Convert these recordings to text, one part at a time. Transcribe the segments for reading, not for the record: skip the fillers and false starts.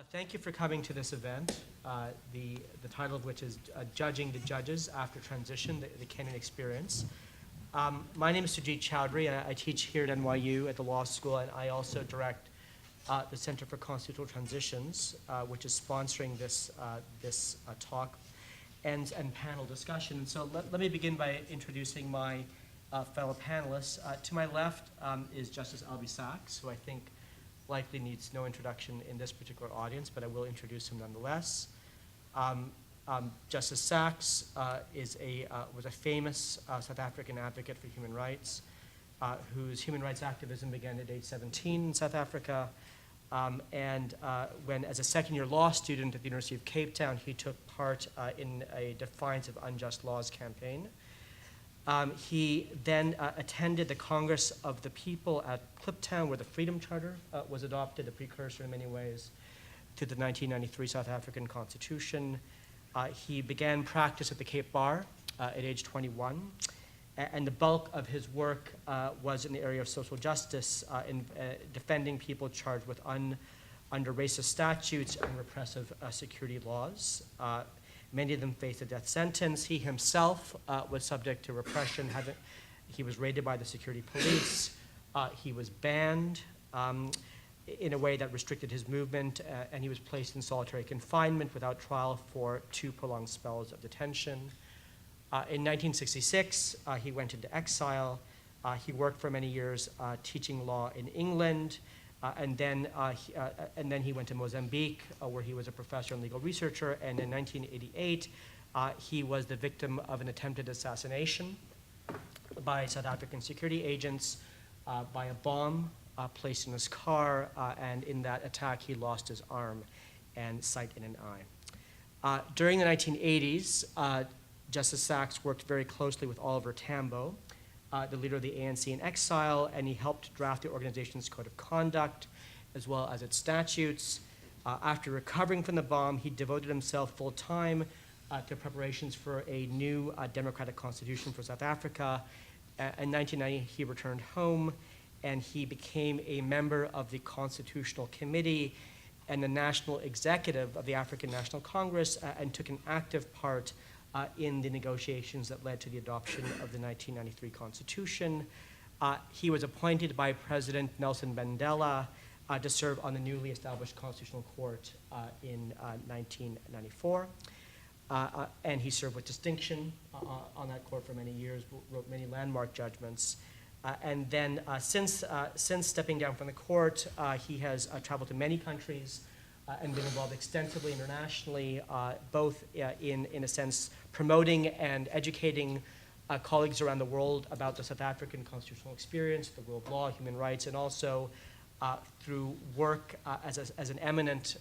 Thank you for coming to this event, the title of which is Judging the Judges After Transition, the Kenyan Experience. My name is Sujit Choudhry, and I teach here at NYU at the law school, and I also direct the Center for Constitutional Transitions, which is sponsoring this talk and panel discussion. And so let me begin by introducing my fellow panelists. To my left is Justice Albie Sachs, who I think likely needs no introduction in this particular audience, but I will introduce him nonetheless. Justice Sachs was a famous South African advocate for human rights, whose human rights activism began at age 17 in South Africa. When, as a second-year law student at the University of Cape Town, he took part in a Defiance of Unjust Laws campaign. He then attended the Congress of the People at Kliptown, where the Freedom Charter was adopted, a precursor in many ways to the 1993 South African Constitution. He began practice at the Cape Bar at age 21, and the bulk of his work was in the area of social justice, in defending people charged with under racist statutes and repressive security laws. Many of them faced a death sentence. He himself was subject to repression. He was raided by the security police. He was banned in a way that restricted his movement, and he was placed in solitary confinement without trial for 2 prolonged spells of detention. In 1966, he went into exile. He worked for many years teaching law in England. And then he went to Mozambique, where he was a professor and legal researcher. And in 1988, he was the victim of an attempted assassination by South African security agents by a bomb placed in his car. And in that attack, he lost his arm and sight in an eye. During the 1980s, Justice Sachs worked very closely with Oliver Tambo, the leader of the ANC in exile, and he helped draft the organization's code of conduct as well as its statutes. After recovering from the bomb, he devoted himself full-time to preparations for a new democratic constitution for South Africa. In 1990, he returned home, and he became a member of the Constitutional Committee and the National Executive of the African National Congress, and took an active part in the negotiations that led to the adoption of the 1993 Constitution. He was appointed by President Nelson Mandela to serve on the newly established Constitutional Court in 1994. And he served with distinction on that court for many years, wrote many landmark judgments. And then since stepping down from the court, he has traveled to many countries and been involved extensively internationally, both in a sense promoting and educating colleagues around the world about the South African constitutional experience, the rule of law, human rights, and also through work as an eminent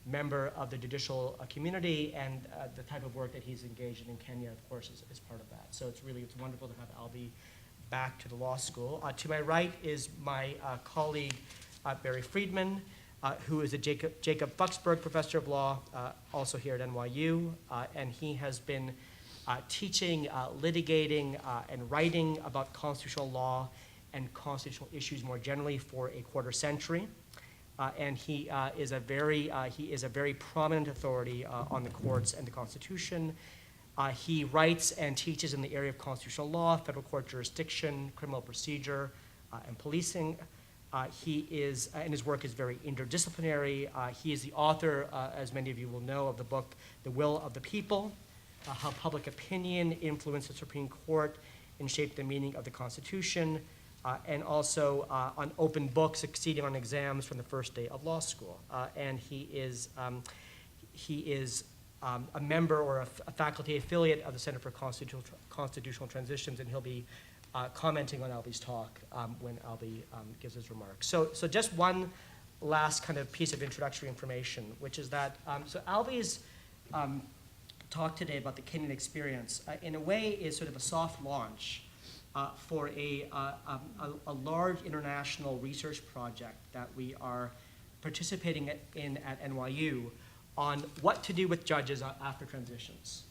member of the judicial community, and the type of work that he's engaged in Kenya, of course, is part of that. So it's wonderful to have Albie back to the law school. To my right is my colleague, Barry Friedman, who is a Jacob Fuchsberg Professor of Law, also here at NYU, and he has been teaching, litigating, and writing about constitutional law and constitutional issues more generally for a quarter century. And he is a very prominent authority on the courts and the Constitution. He writes and teaches in the area of constitutional law, federal court jurisdiction, criminal procedure, and policing. And his work is very interdisciplinary. He is the author, as many of you will know, of the book, The Will of the People, How Public Opinion Influenced the Supreme Court and Shaped the Meaning of the Constitution, and also on open books succeeding on exams from the first day of law school. And he is a member or a faculty affiliate of the Center for Constitutional Transitions, and he'll be commenting on Albie's talk when Albie gives his remarks. So just one last kind of piece of introductory information, which is that, so Albie's talk today about the Kenyan experience, in a way is sort of a soft launch for a large international research project that we are participating in at NYU on what to do with judges after transitions.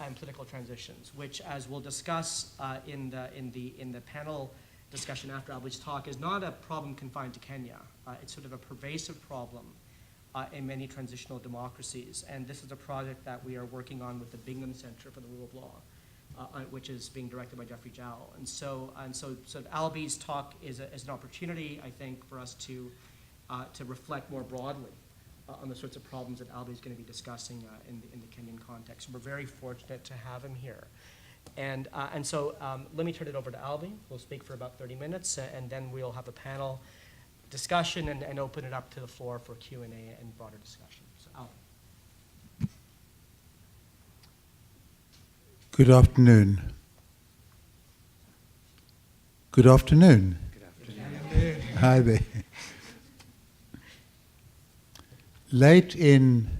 And political transitions, which, as we'll discuss in the panel discussion after Albie's talk, is not a problem confined to Kenya. It's sort of a pervasive problem in many transitional democracies. And this is a project that we are working on with the Bingham Center for the Rule of Law, which is being directed by Jeffrey Jowl. And so Albie's talk is an opportunity, I think, for us to reflect more broadly on the sorts of problems that Albie is going to be discussing in the Kenyan context. We're very fortunate to have him here. And so let me turn it over to Albie. We'll speak for about 30 minutes, and then we'll have a panel discussion and open it up to the floor for Q&A and broader discussion. So Albie. Good afternoon. Good afternoon. Good afternoon. Hi there. Late in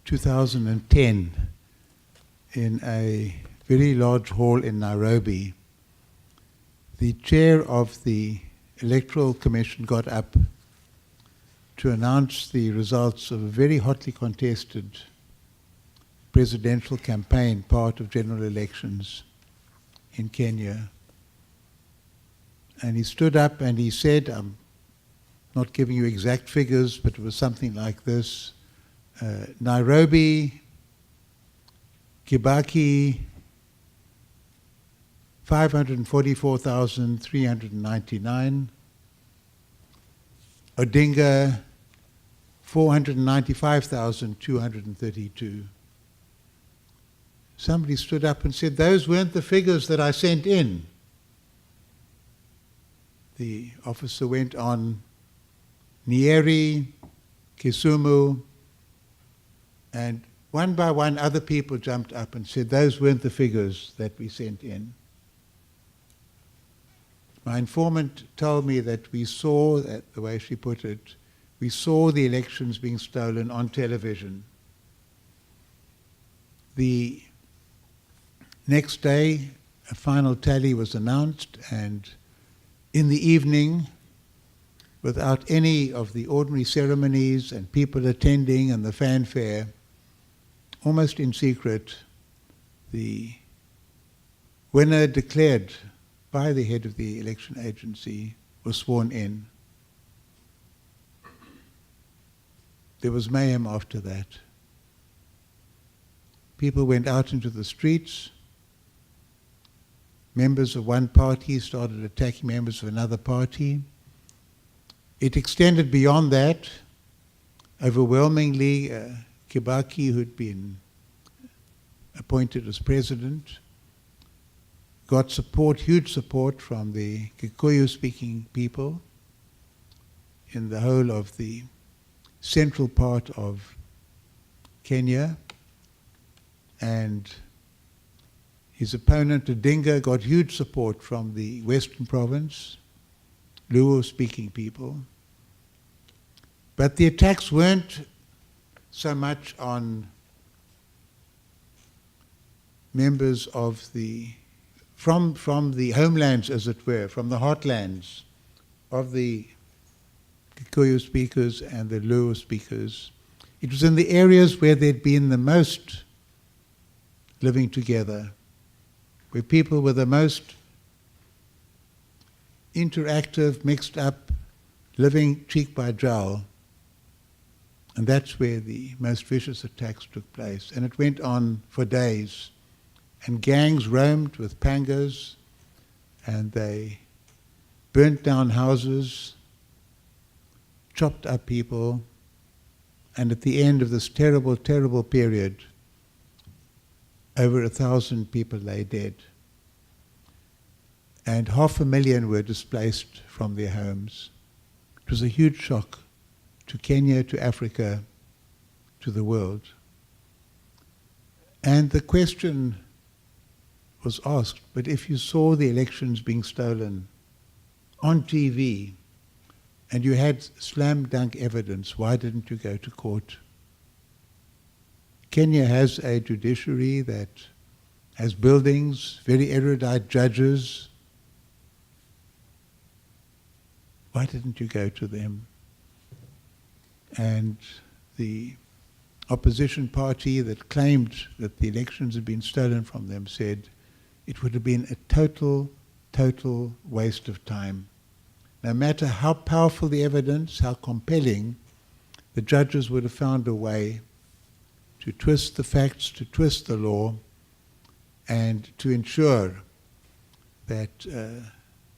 2010, in a very large hall in Nairobi, the chair of the Electoral Commission got up to announce the results of a very hotly contested presidential campaign, part of general elections in Kenya. And he stood up and he said, I'm not giving you exact figures, but it was something like this. Nairobi, Kibaki, 544,399. Odinga, 495,232. Somebody stood up and said, those weren't the figures that I sent in. The officer went on, Nyeri, Kisumu, and one by one other people jumped up and said, those weren't the figures that we sent in. My informant told me that we saw, the way she put it, we saw the elections being stolen on television. The next day, a final tally was announced, and in the evening, without any of the ordinary ceremonies and people attending and the fanfare, almost in secret, the winner declared by the head of the election agency was sworn in. There was mayhem after that. People went out into the streets. Members of one party started attacking members of another party. It extended beyond that. Overwhelmingly, Kibaki, who'd been appointed as president, got support, huge support from the Kikuyu-speaking people in the whole of the central part of Kenya. And his opponent, Odinga, got huge support from the Western Province, Luo-speaking people. But the attacks weren't so much on members of the from the homelands, as it were, from the heartlands of the Kikuyu speakers and the Luo speakers. It was in the areas where they'd been the most living together, where people were the most interactive, mixed up, living cheek by jowl. And that's where the most vicious attacks took place. And it went on for days. And gangs roamed with pangas, and they burnt down houses, chopped up people, and at the end of this terrible, terrible period, over 1,000 people lay dead. And 500,000 were displaced from their homes. It was a huge shock to Kenya, to Africa, to the world. And the question was asked, but if you saw the elections being stolen on TV and you had slam dunk evidence, why didn't you go to court? Kenya has a judiciary that has buildings, very erudite judges. Why didn't you go to them? And the opposition party that claimed that the elections had been stolen from them said it would have been a total waste of time. No matter how powerful the evidence, how compelling, the judges would have found a way to twist the facts, to twist the law, and to ensure that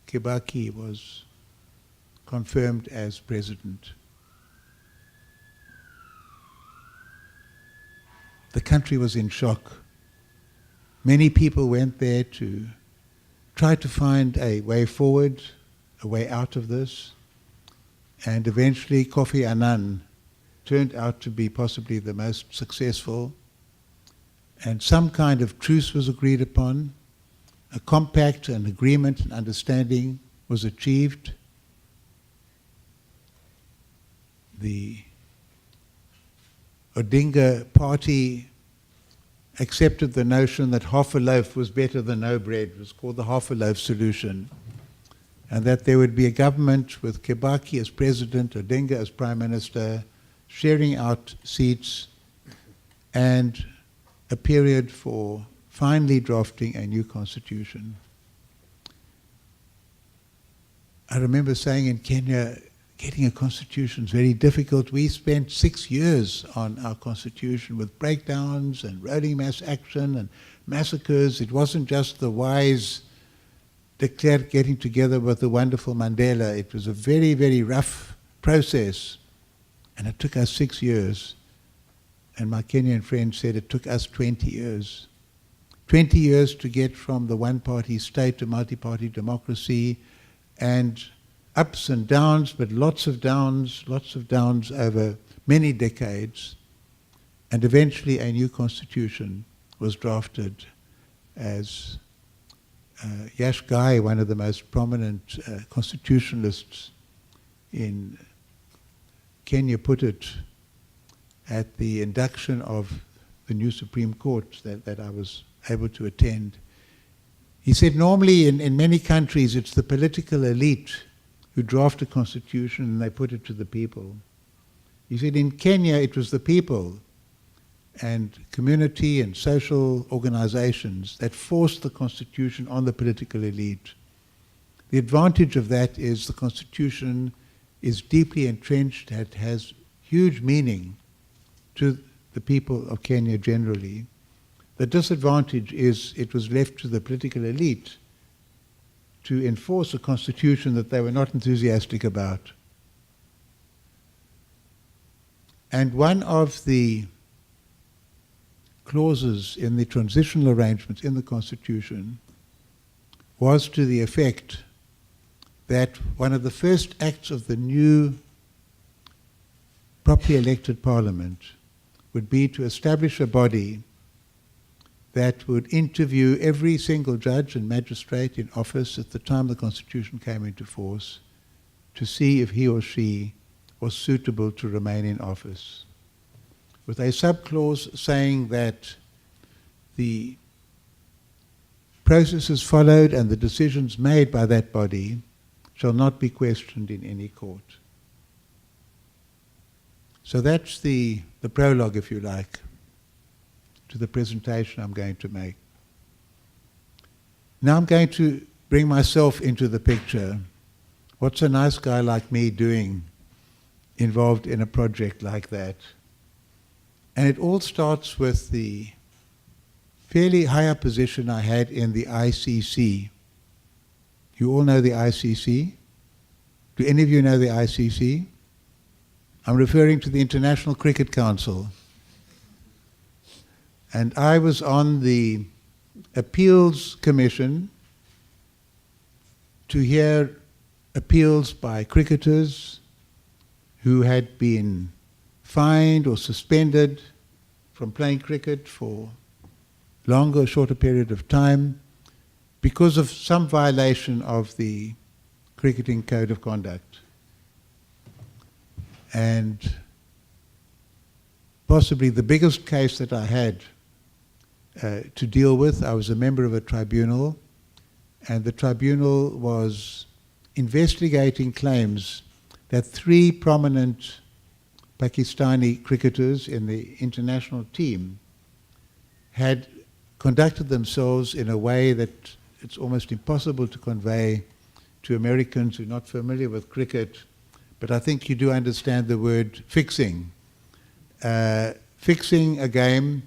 Kibaki was confirmed as president. The country was in shock. Many people went there to try to find a way forward, a way out of this, and eventually Kofi Annan turned out to be possibly the most successful, and some kind of truce was agreed upon, a compact, an agreement, an understanding was achieved. The Odinga party accepted the notion that half a loaf was better than no bread. It was called the half a loaf solution. And that there would be a government with Kibaki as president, Odinga as prime minister, sharing out seats, and a period for finally drafting a new constitution. I remember saying in Kenya, getting a constitution is very difficult. We spent 6 years on our constitution with breakdowns and rolling mass action and massacres. It wasn't just the wise de Klerk getting together with the wonderful Mandela. It was a very, very rough process, and it took us 6 years. And my Kenyan friend said it took us 20 years. 20 years to get from the one-party state to multi-party democracy, and ups and downs, but lots of downs over many decades. And eventually a new constitution was drafted as Yash Gai, one of the most prominent constitutionalists in Kenya, put it at the induction of the new Supreme Court that I was able to attend. He said normally in many countries it's the political elite who draft a constitution and they put it to the people. He said in Kenya it was the people and community and social organizations that forced the constitution on the political elite. The advantage of that is the constitution is deeply entrenched, it has huge meaning to the people of Kenya generally. The disadvantage is it was left to the political elite to enforce a constitution that they were not enthusiastic about. And one of the clauses in the transitional arrangements in the constitution was to the effect that one of the first acts of the new properly elected parliament would be to establish a body that would interview every single judge and magistrate in office at the time the Constitution came into force to see if he or she was suitable to remain in office, with a sub-clause saying that the processes followed and the decisions made by that body shall not be questioned in any court. So that's the prologue, if you like, to the presentation I'm going to make. Now I'm going to bring myself into the picture. What's a nice guy like me doing involved in a project like that? And it all starts with the fairly higher position I had in the ICC. You all know the ICC? Do any of you know the ICC? I'm referring to the International Cricket Council. And I was on the Appeals Commission to hear appeals by cricketers who had been fined or suspended from playing cricket for longer or shorter period of time because of some violation of the cricketing code of conduct. And possibly the biggest case that I had to deal with, I was a member of a tribunal, and the tribunal was investigating claims that 3 prominent Pakistani cricketers in the international team had conducted themselves in a way that it's almost impossible to convey to Americans who are not familiar with cricket, but I think you do understand the word fixing. Fixing a game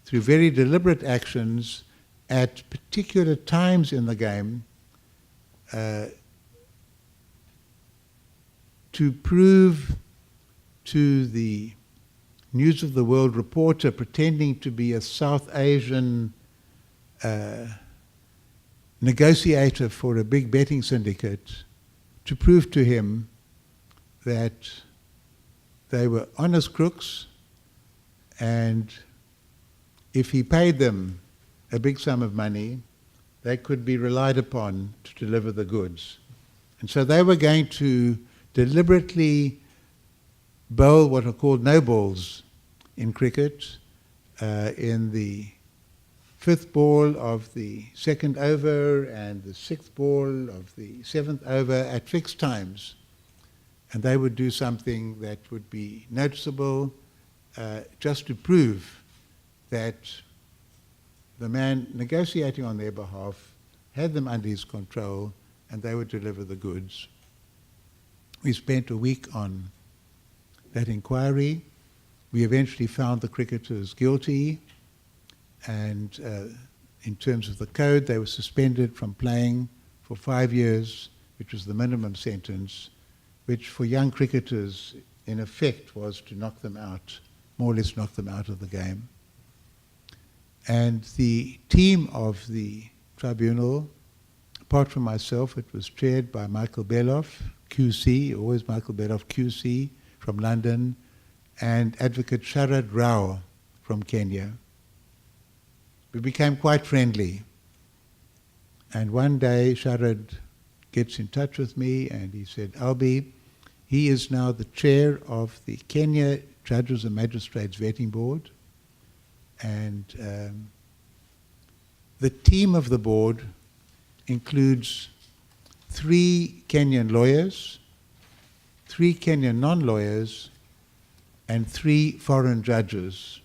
through very deliberate actions at particular times in the game to prove to the News of the World reporter pretending to be a South Asian negotiator for a big betting syndicate, to prove to him that they were honest crooks, and if he paid them a big sum of money, they could be relied upon to deliver the goods. And so they were going to deliberately bowl what are called no balls in cricket in the fifth ball of the second over and the sixth ball of the seventh over at fixed times. And they would do something that would be noticeable just to prove that the man negotiating on their behalf had them under his control and they would deliver the goods. We spent a week on that inquiry. We eventually found the cricketers guilty, and in terms of the code, they were suspended from playing for 5 years, which was the minimum sentence, which for young cricketers, in effect, was to knock them out, more or less knock them out of the game. And the team of the tribunal, apart from myself, it was chaired by Michael Beloff, QC, always Michael Beloff, QC, from London, and Advocate Sharad Rao from Kenya. We became quite friendly. And one day Sharad gets in touch with me and he said, Albi, he is now the chair of the Kenya Judges and Magistrates Vetting Board. And the team of the board includes 3 Kenyan lawyers, 3 Kenyan non-lawyers, and 3 foreign judges.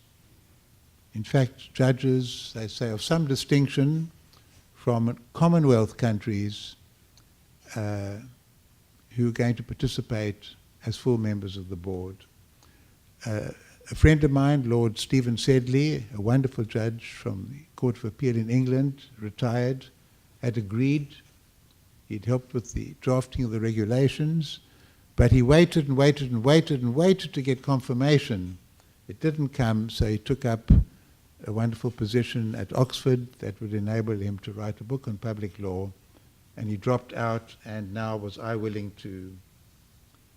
In fact, judges, they say, of some distinction from Commonwealth countries who are going to participate as full members of the board. A friend of mine, Lord Stephen Sedley, a wonderful judge from the Court of Appeal in England, retired, had agreed. He'd helped with the drafting of the regulations, but he waited and waited and waited and waited to get confirmation. It didn't come, so he took up a wonderful position at Oxford that would enable him to write a book on public law, and he dropped out, and now was I willing to,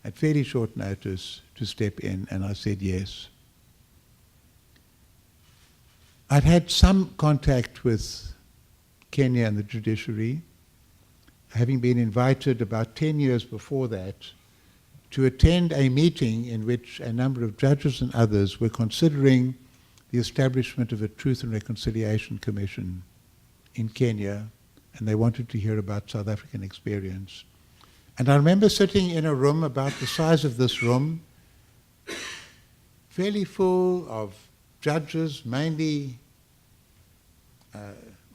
at fairly short notice, to step in, and I said yes. I'd had some contact with Kenya and the judiciary, having been invited about 10 years before that to attend a meeting in which a number of judges and others were considering the establishment of a Truth and Reconciliation Commission in Kenya, and they wanted to hear about South African experience. And I remember sitting in a room about the size of this room, fairly full of judges, mainly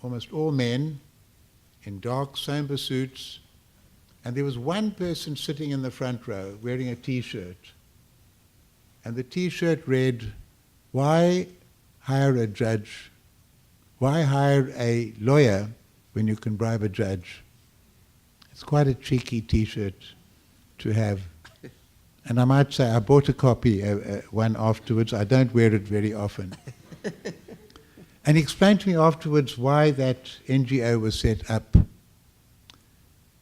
almost all men, in dark, somber suits, and there was one person sitting in the front row wearing a T-shirt. And the T-shirt read, "Why hire a judge? Why hire a lawyer when you can bribe a judge?" It's quite a cheeky T-shirt to have. And I might say I bought a copy, one afterwards. I don't wear it very often. And he explained to me afterwards why that NGO was set up.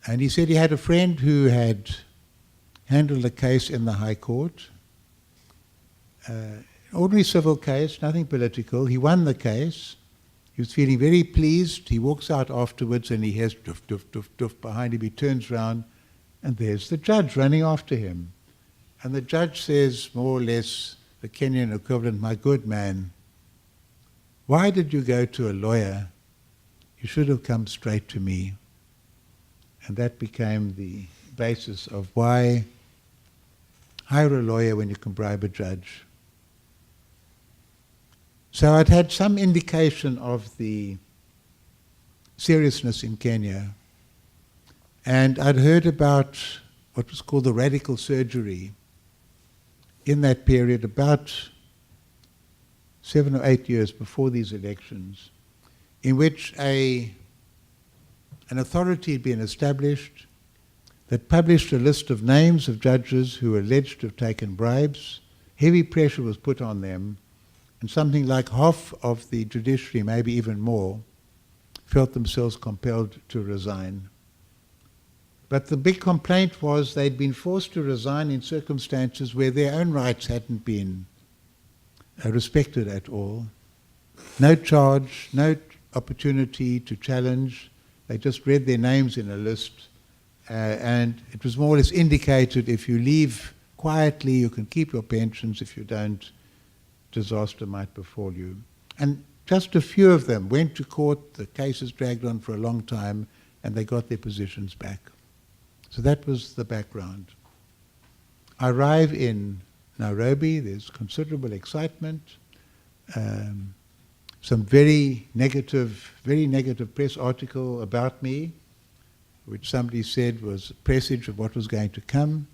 And he said he had a friend who had handled a case in the High Court, ordinary civil case, nothing political. He won the case. He was feeling very pleased. He walks out afterwards and he hears doof, doof, doof, doof behind him. He turns round and there's the judge running after him. And the judge says, more or less, the Kenyan equivalent, "My good man, why did you go to a lawyer? You should have come straight to me." And that became the basis of why hire a lawyer when you can bribe a judge. So I'd had some indication of the seriousness in Kenya. And I'd heard about what was called the radical surgery in that period, about 7 or 8 years before these elections, in which an authority had been established that published a list of names of judges who were alleged to have taken bribes. Heavy pressure was put on them, and something like half of the judiciary, maybe even more, felt themselves compelled to resign. But the big complaint was they'd been forced to resign in circumstances where their own rights hadn't been respected at all. No charge, no opportunity to challenge. They just read their names in a list, and it was more or less indicated if you leave quietly, you can keep your pensions. If you don't, disaster might befall you. And just a few of them went to court, the cases dragged on for a long time, and they got their positions back. So that was the background. I arrive in Nairobi, there's considerable excitement, some very negative press article about me, which somebody said was a presage of what was going to come,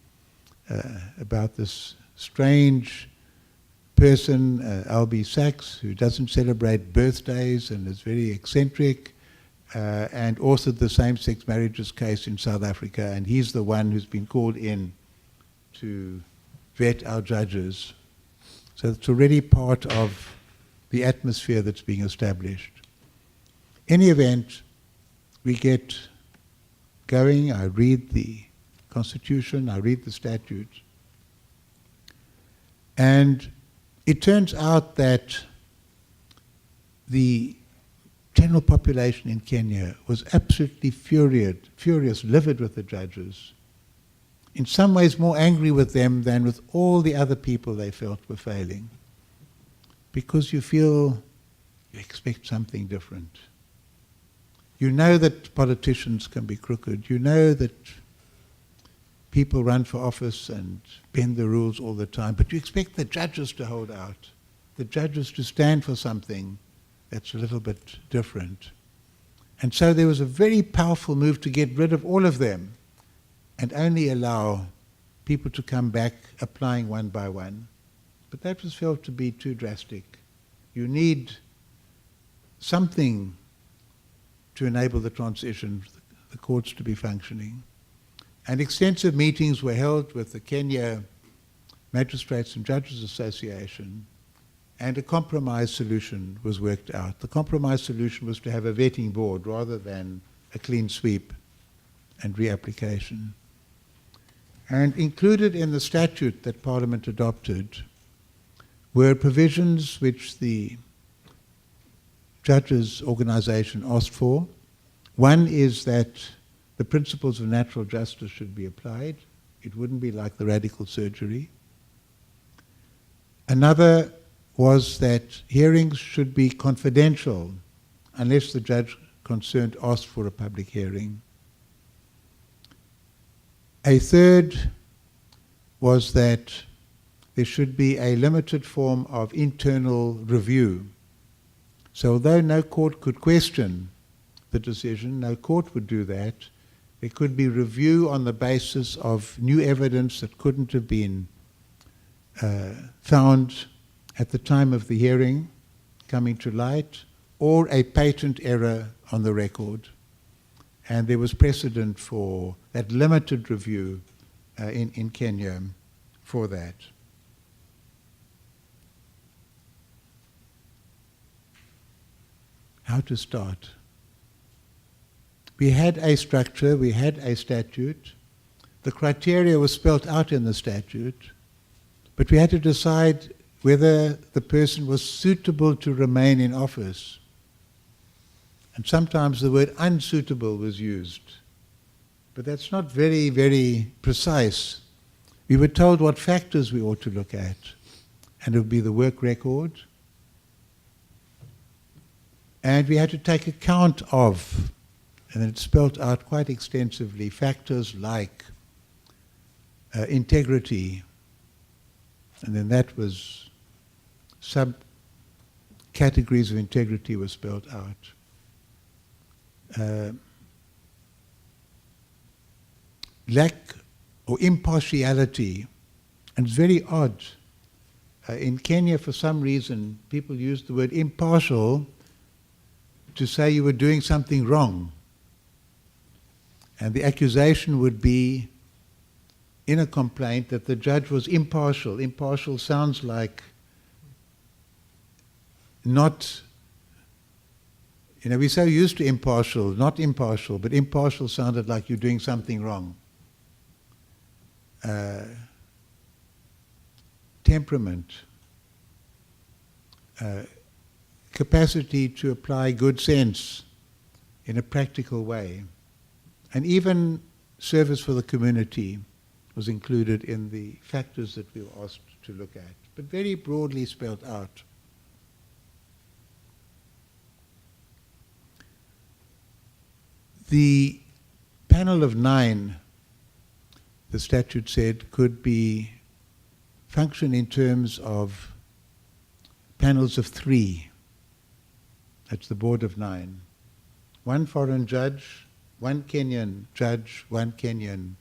about this strange person, Albie Sachs, who doesn't celebrate birthdays and is very eccentric, and authored the same-sex marriages case in South Africa, and he's the one who's been called in to vet our judges. So it's already part of the atmosphere that's being established. In any event, we get going. I read the Constitution, I read the statutes, and it turns out that the general population in Kenya was absolutely furious, livid with the judges, in some ways more angry with them than with all the other people they felt were failing, because you feel you expect something different. You know that politicians can be crooked. You know that people run for office and bend the rules all the time, but you expect the judges to hold out, the judges to stand for something that's a little bit different. And so there was a very powerful move to get rid of all of them and only allow people to come back applying one by one. But that was felt to be too drastic. You need something to enable the transition, the courts to be functioning. And extensive meetings were held with the Kenya Magistrates and Judges Association, and a compromise solution was worked out. The compromise solution was to have a vetting board rather than a clean sweep and reapplication. And included in the statute that Parliament adopted were provisions which the judges' organization asked for. One is that the principles of natural justice should be applied. It wouldn't be like the radical surgery. Another was that hearings should be confidential unless the judge concerned asked for a public hearing. A third was that there should be a limited form of internal review. So although no court could question the decision, no court would do that, there could be review on the basis of new evidence that couldn't have been found at the time of the hearing coming to light, or a patent error on the record. And there was precedent for that limited review in Kenya for that. How to start? We had a structure, we had a statute. The criteria was spelt out in the statute, but we had to decide whether the person was suitable to remain in office. And sometimes the word unsuitable was used. But that's not very, very precise. We were told what factors we ought to look at. And it would be the work record. And we had to take account of, and it's spelt out quite extensively, factors like integrity. And then that was, sub-categories of integrity were spelled out. Lack or impartiality. And it's very odd. In Kenya, for some reason, people use the word impartial to say you were doing something wrong. And the accusation would be in a complaint that the judge was impartial. Impartial sounds like not, we're so used to impartial, not impartial, but impartial sounded like you're doing something wrong. Temperament, capacity to apply good sense in a practical way, and even service for the community was included in the factors that we were asked to look at, but very broadly spelled out. The panel of 9, the statute said, could function in terms of panels of 3. That's the board of 9. 1 foreign judge, 1 Kenyan judge, 1 Kenyan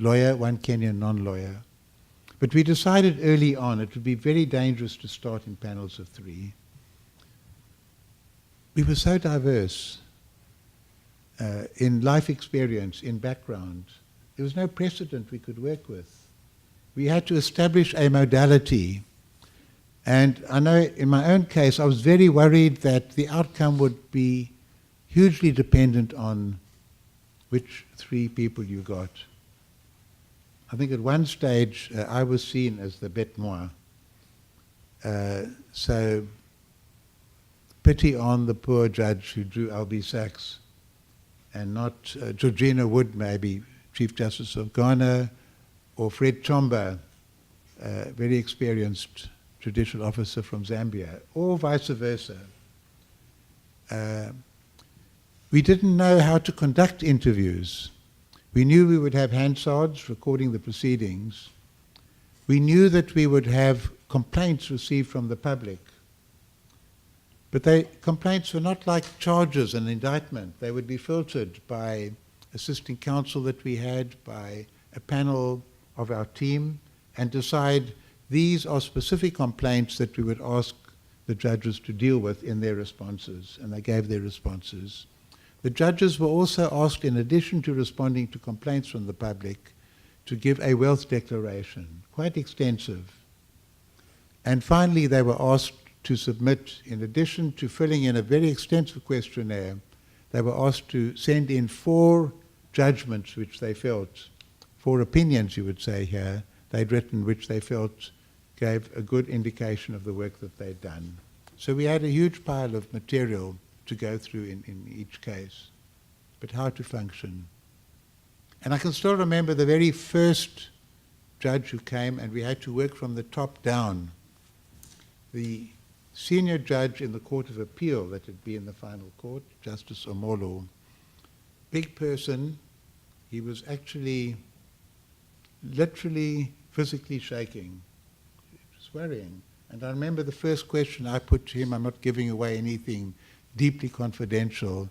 lawyer, 1 Kenyan non-lawyer. But we decided early on it would be very dangerous to start in panels of 3. We were so diverse in life experience, in background. There was no precedent we could work with. We had to establish a modality. And I know in my own case, I was very worried that the outcome would be hugely dependent on which 3 people you got. I think at one stage I was seen as the bête noire. So pity on the poor judge who drew Albie Sachs, and not Georgina Wood, maybe, Chief Justice of Ghana, or Fred Chomba, very experienced judicial officer from Zambia, or vice versa. We didn't know how to conduct interviews. We knew we would have Hansards recording the proceedings. We knew that we would have complaints received from the public. But complaints were not like charges and indictment. They would be filtered by assisting counsel that we had, by a panel of our team, and decide these are specific complaints that we would ask the judges to deal with in their responses, and they gave their responses. The judges were also asked, in addition to responding to complaints from the public, to give a wealth declaration, quite extensive. And finally, they were asked to submit, in addition to filling in a very extensive questionnaire, they were asked to send in 4 judgments which they felt, 4 opinions you would say here, they'd written which they felt gave a good indication of the work that they'd done. So we had a huge pile of material to go through in each case, but how to function. And I can still remember the very first judge who came, and we had to work from the top down. The senior judge in the Court of Appeal that had been in the final court, Justice Omolo, big person, he was actually literally physically shaking. It was worrying. And I remember the first question I put to him, I'm not giving away anything deeply confidential.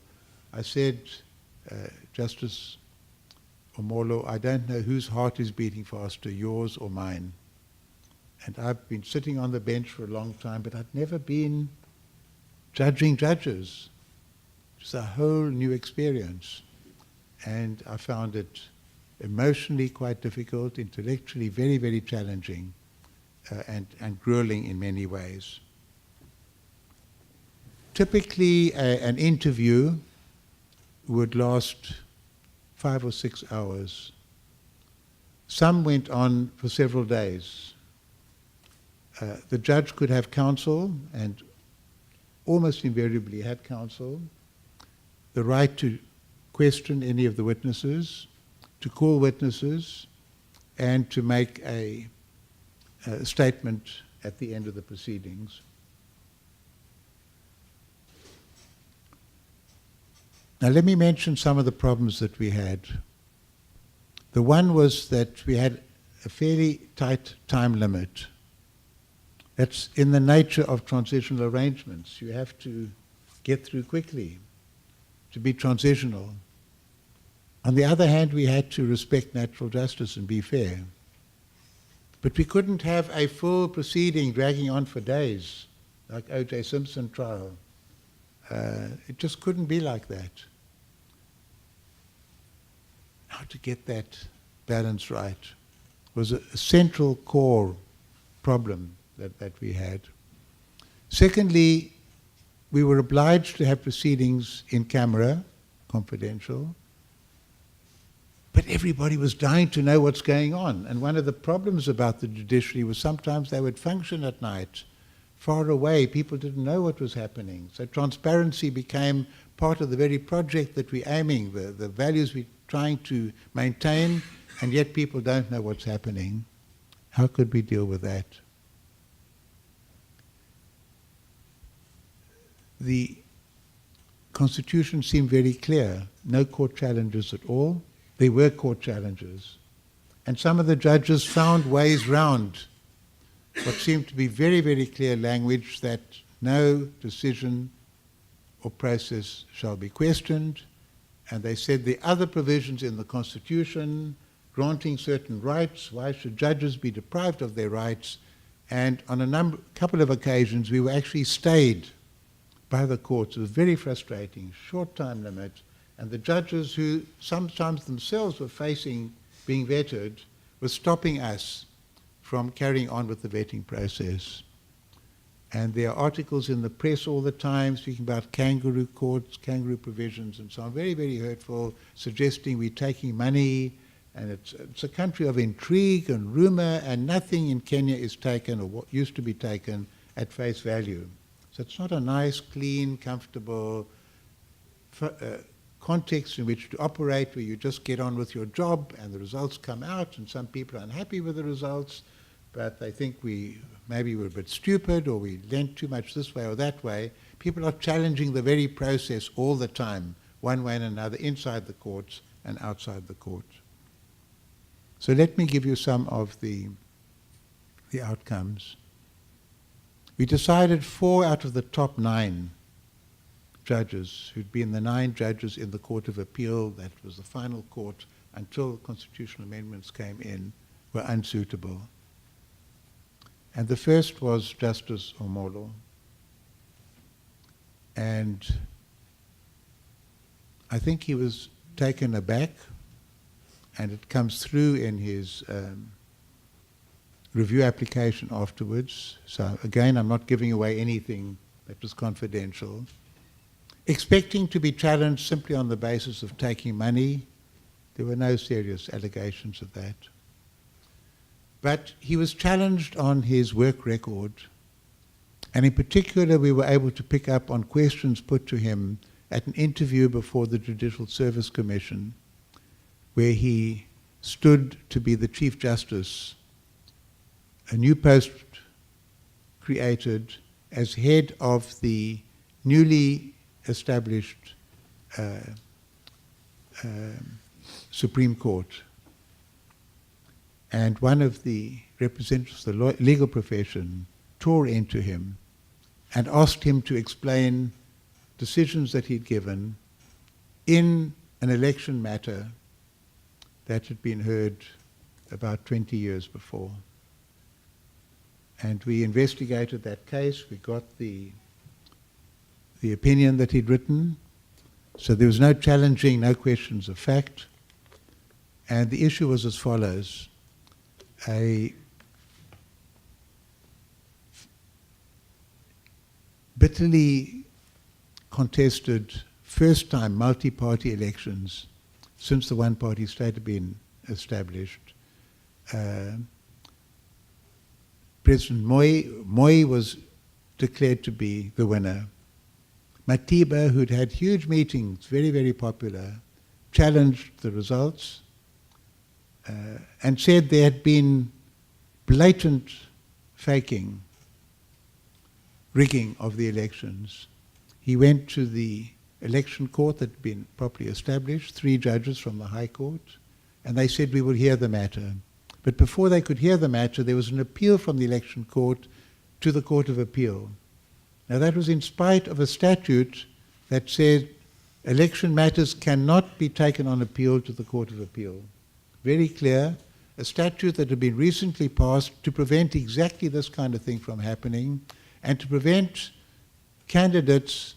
I said, Justice Omolo, I don't know whose heart is beating faster, yours or mine. And I've been sitting on the bench for a long time, but I'd never been judging judges. It's a whole new experience. And I found it emotionally quite difficult, intellectually very, very challenging, and grueling in many ways. Typically, an interview would last 5 or 6 hours. Some went on for several days. The judge could have counsel, and almost invariably had counsel, the right to question any of the witnesses, to call witnesses, and to make a statement at the end of the proceedings. Now let me mention some of the problems that we had. The one was that we had a fairly tight time limit. That's in the nature of transitional arrangements. You have to get through quickly to be transitional. On the other hand, we had to respect natural justice and be fair. But we couldn't have a full proceeding dragging on for days, like O.J. Simpson trial. It just couldn't be like that. How to get that balance right was a central core problem that we had. Secondly, we were obliged to have proceedings in camera, confidential, but everybody was dying to know what's going on. And one of the problems about the judiciary was sometimes they would function at night, far away. People didn't know what was happening. So transparency became part of the very project that we're aiming, the values we're trying to maintain, and yet people don't know what's happening. How could we deal with that? The Constitution seemed very clear. No court challenges at all. There were court challenges. And some of the judges found ways round what seemed to be very, very clear language that no decision or process shall be questioned. And they said the other provisions in the Constitution granting certain rights, why should judges be deprived of their rights? And on a couple of occasions, we were actually stayed by the courts. It was very frustrating, short time limit. And the judges who sometimes themselves were facing being vetted were stopping us from carrying on with the vetting process. And there are articles in the press all the time speaking about kangaroo courts, kangaroo provisions and so on, very, very hurtful, suggesting we're taking money, and it's a country of intrigue and rumor, and nothing in Kenya is taken, or what used to be taken, at face value. So it's not a nice, clean, comfortable context in which to operate, where you just get on with your job and the results come out, and some people are unhappy with the results, but they think maybe we're a bit stupid, or we lent too much this way or that way. People are challenging the very process all the time, one way and another, inside the courts and outside the courts. So let me give you some of the outcomes. We decided 4 out of the top 9 judges, who'd been the 9 judges in the Court of Appeal, that was the final court until constitutional amendments came in, were unsuitable. And the first was Justice Omolo. And I think he was taken aback, and it comes through in his review application afterwards. So again, I'm not giving away anything that was confidential. Expecting to be challenged simply on the basis of taking money, there were no serious allegations of that. But he was challenged on his work record, and in particular we were able to pick up on questions put to him at an interview before the Judicial Service Commission, where he stood to be the Chief Justice, a new post created as head of the newly established Supreme Court. And one of the representatives of the legal profession tore into him and asked him to explain decisions that he'd given in an election matter that had been heard about 20 years before. And we investigated that case. We got the opinion that he'd written. So there was no challenging, no questions of fact. And the issue was as follows. A bitterly contested first-time multi-party elections since the one-party state had been established. President Moi was declared to be the winner. Matiba, who'd had huge meetings, very, very popular, challenged the results and said there had been blatant faking, rigging of the elections. He went to the election court that had been properly established, 3 judges from the High Court, and they said, we will hear the matter. But before they could hear the matter, there was an appeal from the election court to the Court of Appeal. Now that was in spite of a statute that said election matters cannot be taken on appeal to the Court of Appeal. Very clear, a statute that had been recently passed to prevent exactly this kind of thing from happening and to prevent candidates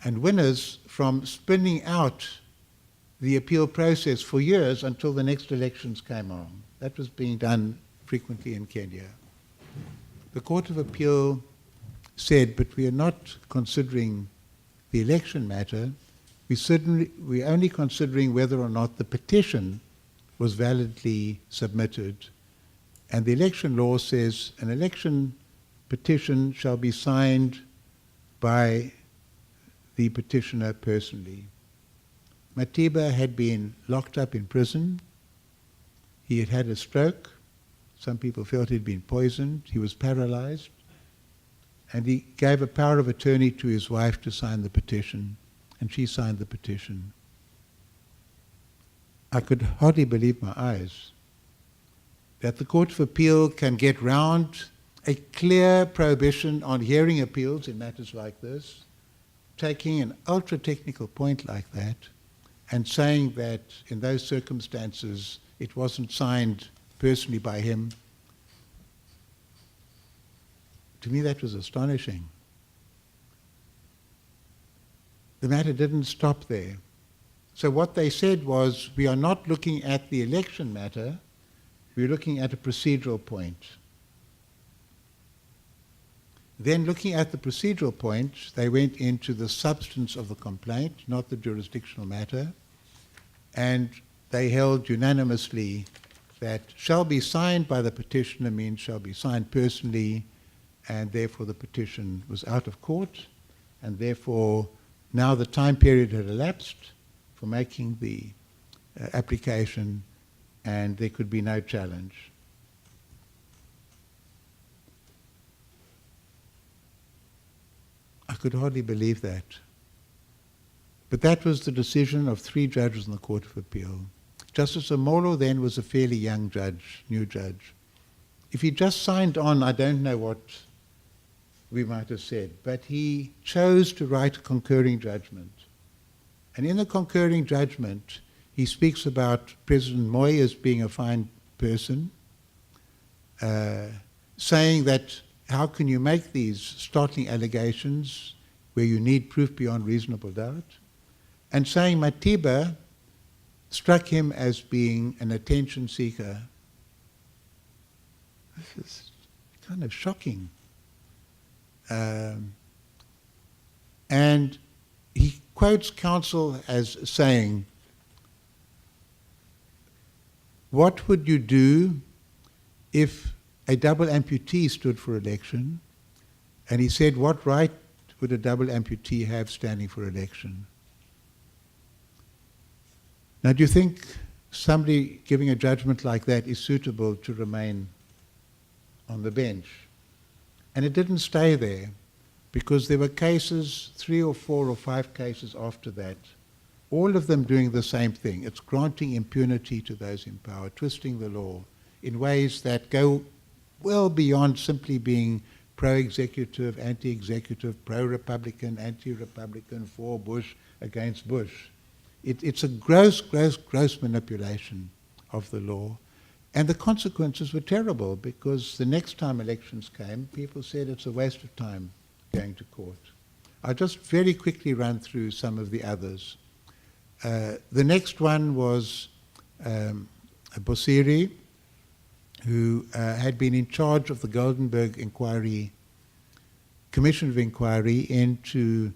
and winners from spinning out the appeal process for years until the next elections came on. That was being done frequently in Kenya. The Court of Appeal said, but we are not considering the election matter. We're only considering whether or not the petition was validly submitted. And the election law says an election petition shall be signed by the petitioner personally. Matiba had been locked up in prison. He had had a stroke. Some people felt he'd been poisoned. He was paralyzed. And he gave a power of attorney to his wife to sign the petition. And she signed the petition. I could hardly believe my eyes that the Court of Appeal can get round a clear prohibition on hearing appeals in matters like this, taking an ultra-technical point like that, and saying that in those circumstances it wasn't signed personally by him. To me, that was astonishing. The matter didn't stop there. So what they said was, we are not looking at the election matter, we're looking at a procedural point. Then looking at the procedural point, they went into the substance of the complaint, not the jurisdictional matter, and they held unanimously that shall be signed by the petitioner means shall be signed personally, and therefore the petition was out of court, and therefore now the time period had elapsed for making the application, and there could be no challenge. I could hardly believe that. But that was the decision of 3 judges in the Court of Appeal. Justice Amolo then was a fairly young judge, new judge. If he just signed on, I don't know what we might have said, but he chose to write a concurring judgment. And in the concurring judgment, he speaks about President Moi as being a fine person, saying that how can you make these startling allegations where you need proof beyond reasonable doubt, and saying Matiba struck him as being an attention seeker. This is kind of shocking. And he quotes counsel as saying, what would you do if a double amputee stood for election? And he said, what right would a double amputee have standing for election? Now, do you think somebody giving a judgment like that is suitable to remain on the bench? And it didn't stay there, because there were cases, 3 or 4 or 5 cases after that, all of them doing the same thing. It's granting impunity to those in power, twisting the law in ways that go well beyond simply being pro-executive, anti-executive, pro-Republican, anti-Republican, for Bush, against Bush. It's a gross, gross, gross manipulation of the law. And the consequences were terrible, because the next time elections came, people said it's a waste of time going to court. I'll just very quickly run through some of the others. The next one was Bosiri, who had been in charge of the Goldenberg Inquiry, Commission of Inquiry into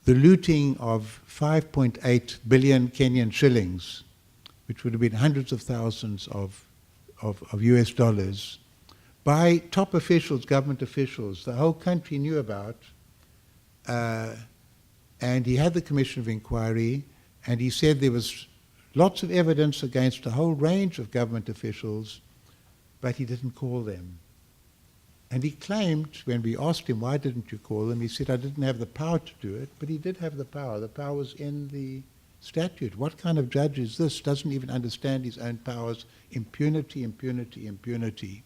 the looting of 5.8 billion Kenyan shillings, which would have been hundreds of thousands of US dollars, by top officials, government officials, the whole country knew about. And he had the Commission of Inquiry, and he said there was lots of evidence against a whole range of government officials, but he didn't call them. And he claimed, when we asked him, why didn't you call them, he said, I didn't have the power to do it, but he did have the power. The power was in the statute. What kind of judge is this? Doesn't even understand his own powers. Impunity, impunity, impunity.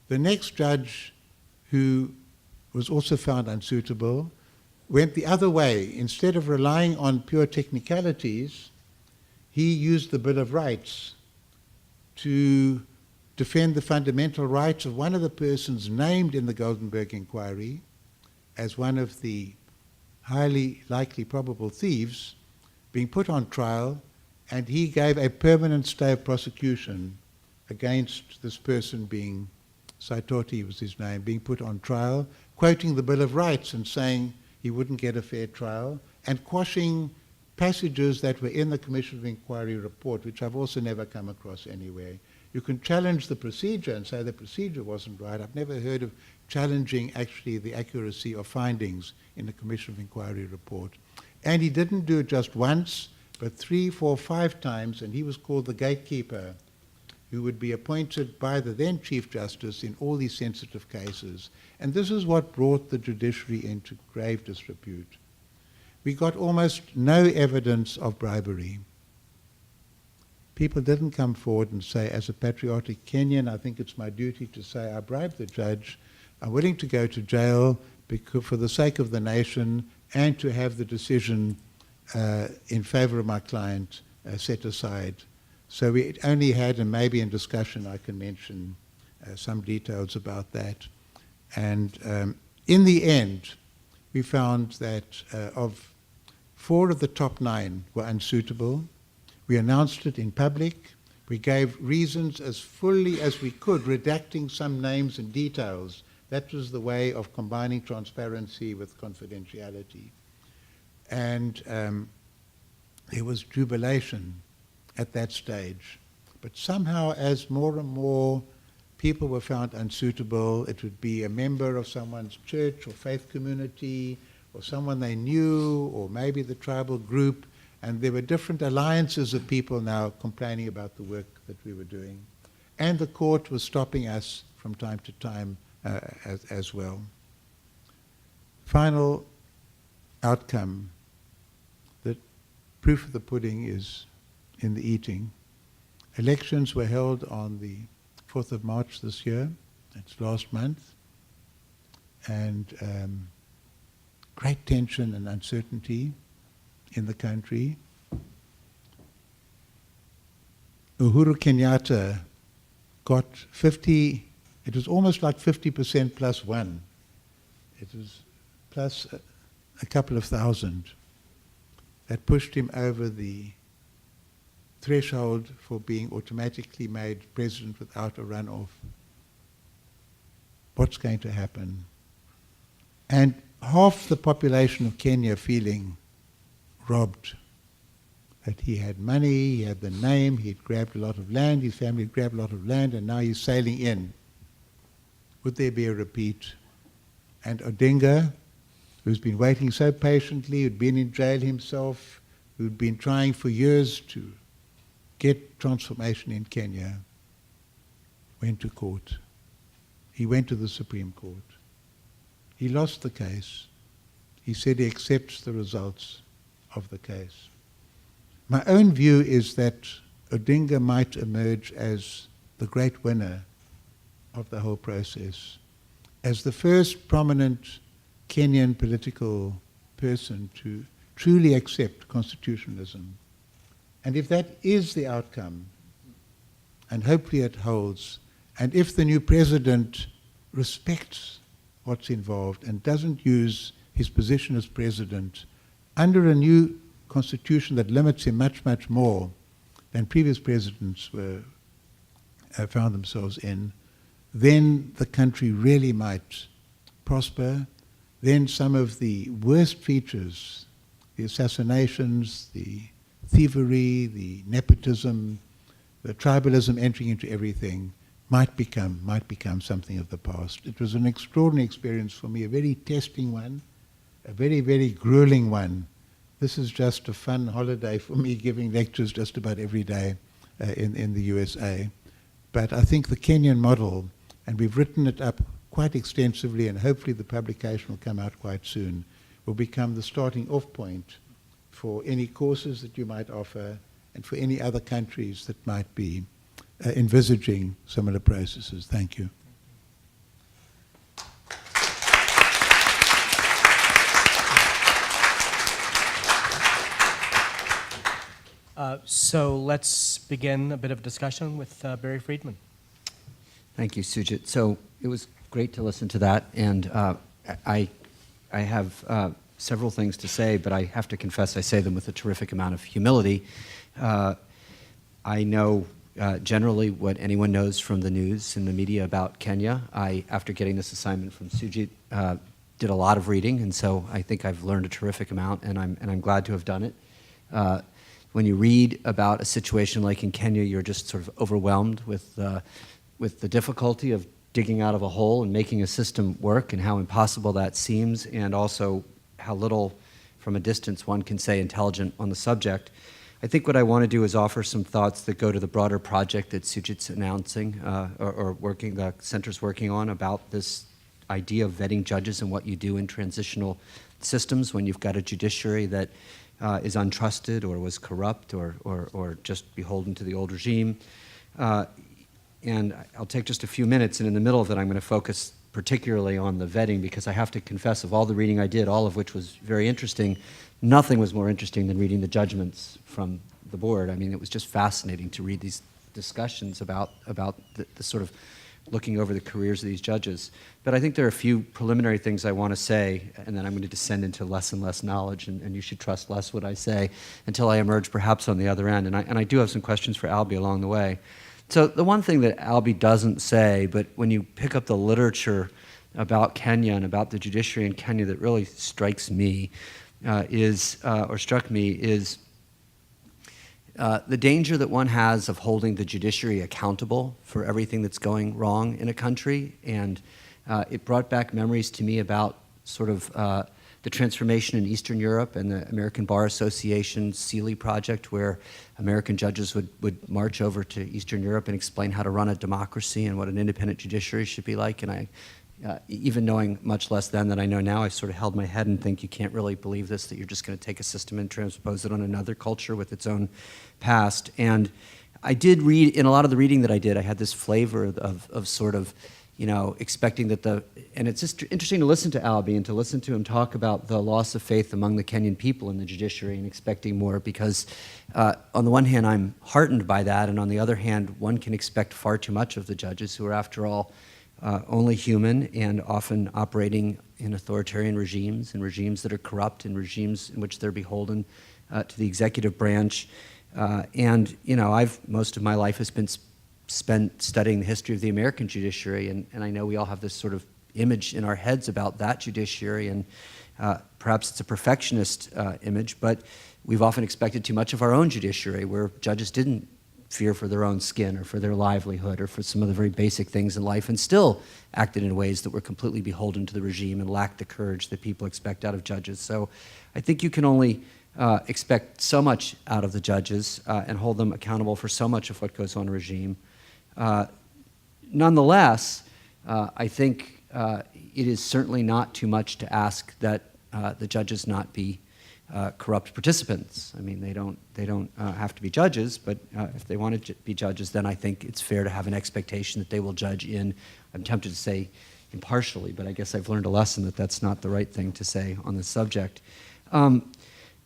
The next judge, who was also found unsuitable, went the other way. Instead of relying on pure technicalities, he used the Bill of Rights to defend the fundamental rights of one of the persons named in the Goldenberg inquiry as one of the highly likely probable thieves being put on trial, and he gave a permanent stay of prosecution against this person being, Saitoti was his name, being put on trial, quoting the Bill of Rights and saying he wouldn't get a fair trial, and quashing passages that were in the Commission of Inquiry report, which I've also never come across anywhere. You can challenge the procedure and say the procedure wasn't right. I've never heard of challenging actually the accuracy of findings in the Commission of Inquiry report. And he didn't do it just once, but 3, 4, 5 times, and he was called the gatekeeper, who would be appointed by the then Chief Justice in all these sensitive cases. And this is what brought the judiciary into grave disrepute. We got almost no evidence of bribery. People didn't come forward and say, as a patriotic Kenyan, I think it's my duty to say I bribed the judge. I'm willing to go to jail for the sake of the nation and to have the decision in favor of my client set aside. So we only had, and maybe in discussion I can mention some details about that. And in the end, we found that of 4 of the top 9 were unsuitable. We announced it in public. We gave reasons as fully as we could, redacting some names and details. That was the way of combining transparency with confidentiality. And there was jubilation at that stage. But somehow, as more and more people were found unsuitable, it would be a member of someone's church or faith community, or someone they knew, or maybe the tribal group, and there were different alliances of people now complaining about the work that we were doing. And the court was stopping us from time to time as well. Final outcome, the proof of the pudding is in the eating. Elections were held on the 4th of March this year. That's last month. And great tension and uncertainty in the country. Uhuru Kenyatta got 50, it was almost like 50% plus 1. It was plus a couple of thousand. That pushed him over the threshold for being automatically made president without a runoff. What's going to happen? And half the population of Kenya feeling robbed, that he had money, he had the name, he'd grabbed a lot of land, his family had grabbed a lot of land, and now he's sailing in. Would there be a repeat? And Odinga, who's been waiting so patiently, who'd been in jail himself, who'd been trying for years to get transformation in Kenya, went to court. He went to the Supreme Court. He lost the case. He said he accepts the results of the case. My own view is that Odinga might emerge as the great winner of the whole process, as the first prominent Kenyan political person to truly accept constitutionalism. And if that is the outcome, and hopefully it holds, and if the new president respects what's involved and doesn't use his position as president under a new constitution that limits him much, much more than previous presidents found themselves in, then the country really might prosper. Then some of the worst features, the assassinations, the thievery, the nepotism, the tribalism entering into everything, might become something of the past. It was an extraordinary experience for me, a very testing one, a very, very grueling one. This is just a fun holiday for me, giving lectures just about every day in the USA. But I think the Kenyan model, and we've written it up quite extensively, and hopefully the publication will come out quite soon, will become the starting off point for any courses that you might offer and for any other countries that might be envisaging similar processes. Thank you. So let's begin a bit of discussion with Barry Friedman. Thank you, Sujit. So it was great to listen to that, and I have several things to say, but I have to confess I say them with a terrific amount of humility. I know generally what anyone knows from the news and the media about Kenya. After getting this assignment from Sujit, did a lot of reading, and so I think I've learned a terrific amount, and I'm glad to have done it. When you read about a situation like in Kenya, you're just sort of overwhelmed with the difficulty of digging out of a hole and making a system work, and how impossible that seems, and also how little, from a distance, one can say intelligent on the subject. I think what I want to do is offer some thoughts that go to the broader project that Sujit's announcing, or working, the center's working on, about this idea of vetting judges and what you do in transitional systems when you've got a judiciary that is untrusted or was corrupt or just beholden to the old regime. And I'll take just a few minutes, and in the middle of it I'm going to focus particularly on the vetting, because I have to confess, of all the reading I did, all of which was very interesting, nothing was more interesting than reading the judgments from the board. I mean, it was just fascinating to read these discussions about the sort of looking over the careers of these judges. But I think there are a few preliminary things I want to say, and then I'm going to descend into less and less knowledge, and you should trust less what I say until I emerge perhaps on the other end. And I do have some questions for Albie along the way. So the one thing that Albie doesn't say, but when you pick up the literature about Kenya and about the judiciary in Kenya that really strikes me, struck me, is the danger that one has of holding the judiciary accountable for everything that's going wrong in a country. And it brought back memories to me about sort of the transformation in Eastern Europe and the American Bar Association's Sealy project, where American judges would march over to Eastern Europe and explain how to run a democracy and what an independent judiciary should be like. And I, even knowing much less then than I know now, I sort of held my head and think, you can't really believe this, that you're just going to take a system and transpose it on another culture with its own past. And I did read, in a lot of the reading that I did, I had this flavor of sort of, you know, expecting that and it's just interesting to listen to Albie and to listen to him talk about the loss of faith among the Kenyan people in the judiciary and expecting more, because on the one hand, I'm heartened by that, and on the other hand, one can expect far too much of the judges, who are, after all, only human and often operating in authoritarian regimes, and regimes that are corrupt, and regimes in which they're beholden to the executive branch. And, you know, most of my life has been spent studying the history of the American judiciary, and I know we all have this sort of image in our heads about that judiciary, and perhaps it's a perfectionist image, but we've often expected too much of our own judiciary, where judges didn't fear for their own skin or for their livelihood or for some of the very basic things in life, and still acted in ways that were completely beholden to the regime and lacked the courage that people expect out of judges. So I think you can only expect so much out of the judges and hold them accountable for so much of what goes on in a regime. Nonetheless, I think it is certainly not too much to ask that the judges not be corrupt participants. I mean, they don't have to be judges, but if they want to be judges, then I think it's fair to have an expectation that they will judge I'm tempted to say impartially, but I guess I've learned a lesson that that's not the right thing to say on this subject.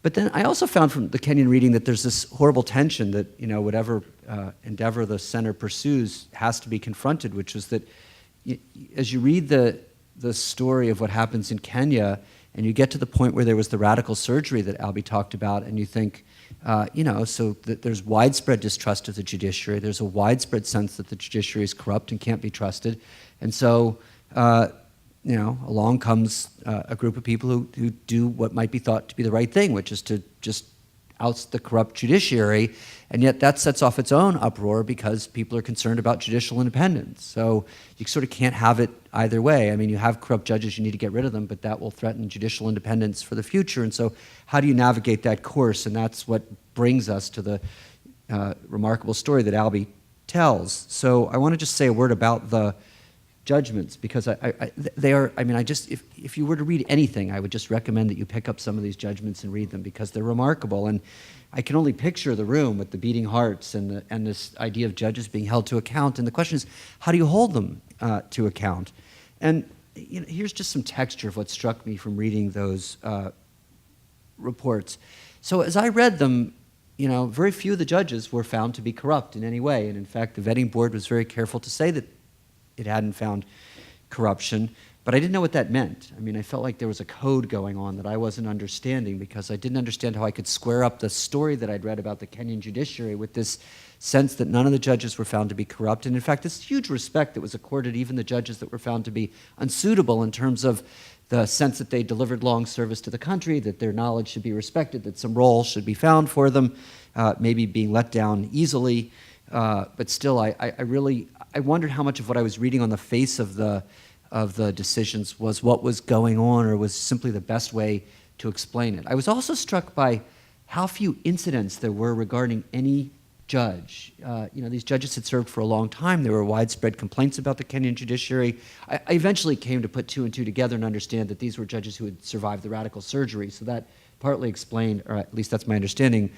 But then I also found from the Kenyan reading that there's this horrible tension that, you know, whatever endeavor the center pursues has to be confronted, which is that as you read the story of what happens in Kenya, and you get to the point where there was the radical surgery that Albie talked about, and you think, you know, so that there's widespread distrust of the judiciary. There's a widespread sense that the judiciary is corrupt and can't be trusted. And so, you know, along comes a group of people who do what might be thought to be the right thing, which is to just oust the corrupt judiciary, and yet that sets off its own uproar because people are concerned about judicial independence. So you sort of can't have it either way. I mean, you have corrupt judges, you need to get rid of them, but that will threaten judicial independence for the future. And so how do you navigate that course? And that's what brings us to the remarkable story that Albie tells. So I want to just say a word about the judgments, because they are, I mean, if you were to read anything, I would just recommend that you pick up some of these judgments and read them, because they're remarkable. And I can only picture the room with the beating hearts and this idea of judges being held to account. And the question is, how do you hold them to account? And you know, here's just some texture of what struck me from reading those reports. So as I read them, very few of the judges were found to be corrupt in any way. And in fact, the vetting board was very careful to say that it hadn't found corruption. But I didn't know what that meant. I mean, I felt like there was a code going on that I wasn't understanding, because I didn't understand how I could square up the story that I'd read about the Kenyan judiciary with this sense that none of the judges were found to be corrupt. And in fact, this huge respect that was accorded even the judges that were found to be unsuitable in terms of the sense that they delivered long service to the country, that their knowledge should be respected, that some role should be found for them, maybe being let down easily. But still, I wondered how much of what I was reading on the face of the decisions was what was going on, or was simply the best way to explain it. I was also struck by how few incidents there were regarding any judge. These judges had served for a long time. There were widespread complaints about the Kenyan judiciary. I eventually came to put two and two together and understand that these were judges who had survived the radical surgery, so that partly explained, or at least that's my understanding,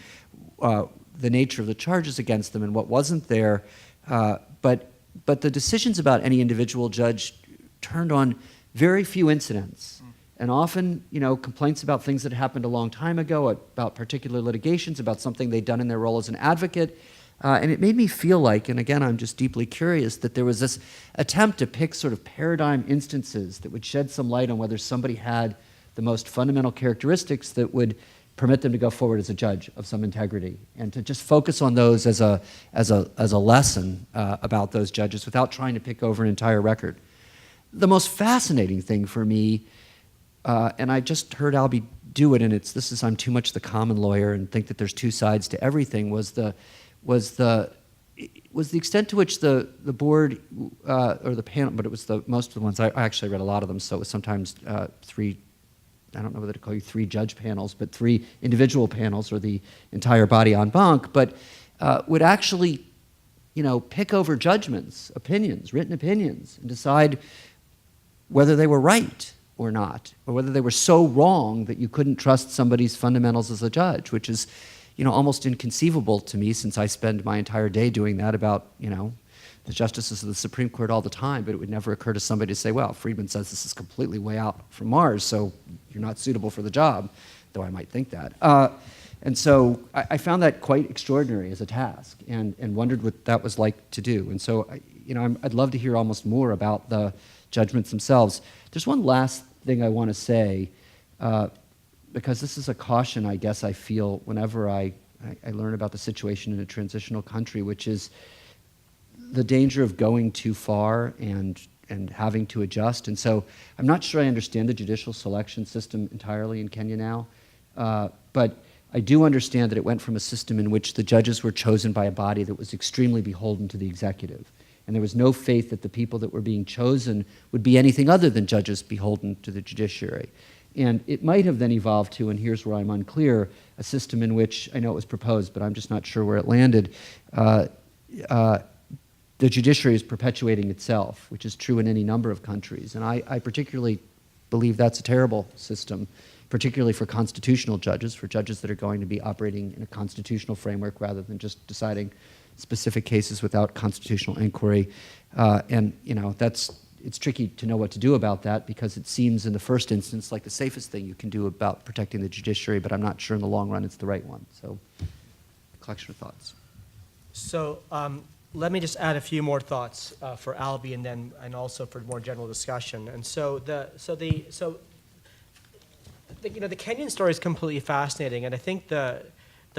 the nature of the charges against them and what wasn't there. But the decisions about any individual judge turned on very few incidents, and often, complaints about things that happened a long time ago, about particular litigations, about something they'd done in their role as an advocate. And it made me feel like, and again, I'm just deeply curious, that there was this attempt to pick sort of paradigm instances that would shed some light on whether somebody had the most fundamental characteristics that would permit them to go forward as a judge of some integrity, and to just focus on those as a lesson about those judges without trying to pick over an entire record. The most fascinating thing for me, and I just heard Albie do it, and I'm too much the common lawyer and think that there's two sides to everything, was the extent to which the board or the panel, but it was most of the ones, I actually read a lot of them, so it was sometimes three, I don't know whether to call you three judge panels, but three individual panels, or the entire body en banc, but would actually, pick over judgments, opinions, written opinions, and decide whether they were right or not, or whether they were so wrong that you couldn't trust somebody's fundamentals as a judge, which is, almost inconceivable to me, since I spend my entire day doing that about, the justices of the Supreme Court all the time. But it would never occur to somebody to say, well, Friedman says this is completely way out from Mars, so you're not suitable for the job, though I might think that. And so I found that quite extraordinary as a task, and wondered what that was like to do. And so, I'd love to hear almost more about the judgments themselves. There's one last thing I want to say, because this is a caution, I guess, I feel whenever I learn about the situation in a transitional country, which is the danger of going too far and having to adjust. And so I'm not sure I understand the judicial selection system entirely in Kenya now, but I do understand that it went from a system in which the judges were chosen by a body that was extremely beholden to the executive. And there was no faith that the people that were being chosen would be anything other than judges beholden to the judiciary. And it might have then evolved to, and here's where I'm unclear, a system in which, I know it was proposed, but I'm just not sure where it landed, the judiciary is perpetuating itself, which is true in any number of countries. And I particularly believe that's a terrible system, particularly for constitutional judges, for judges that are going to be operating in a constitutional framework rather than just deciding specific cases without constitutional inquiry. It's tricky to know what to do about that, because it seems in the first instance like the safest thing you can do about protecting the judiciary, but I'm not sure in the long run it's the right one. So, collection of thoughts. So let me just add a few more thoughts for Albie, and also for more general discussion. And the Kenyan story is completely fascinating, and I think the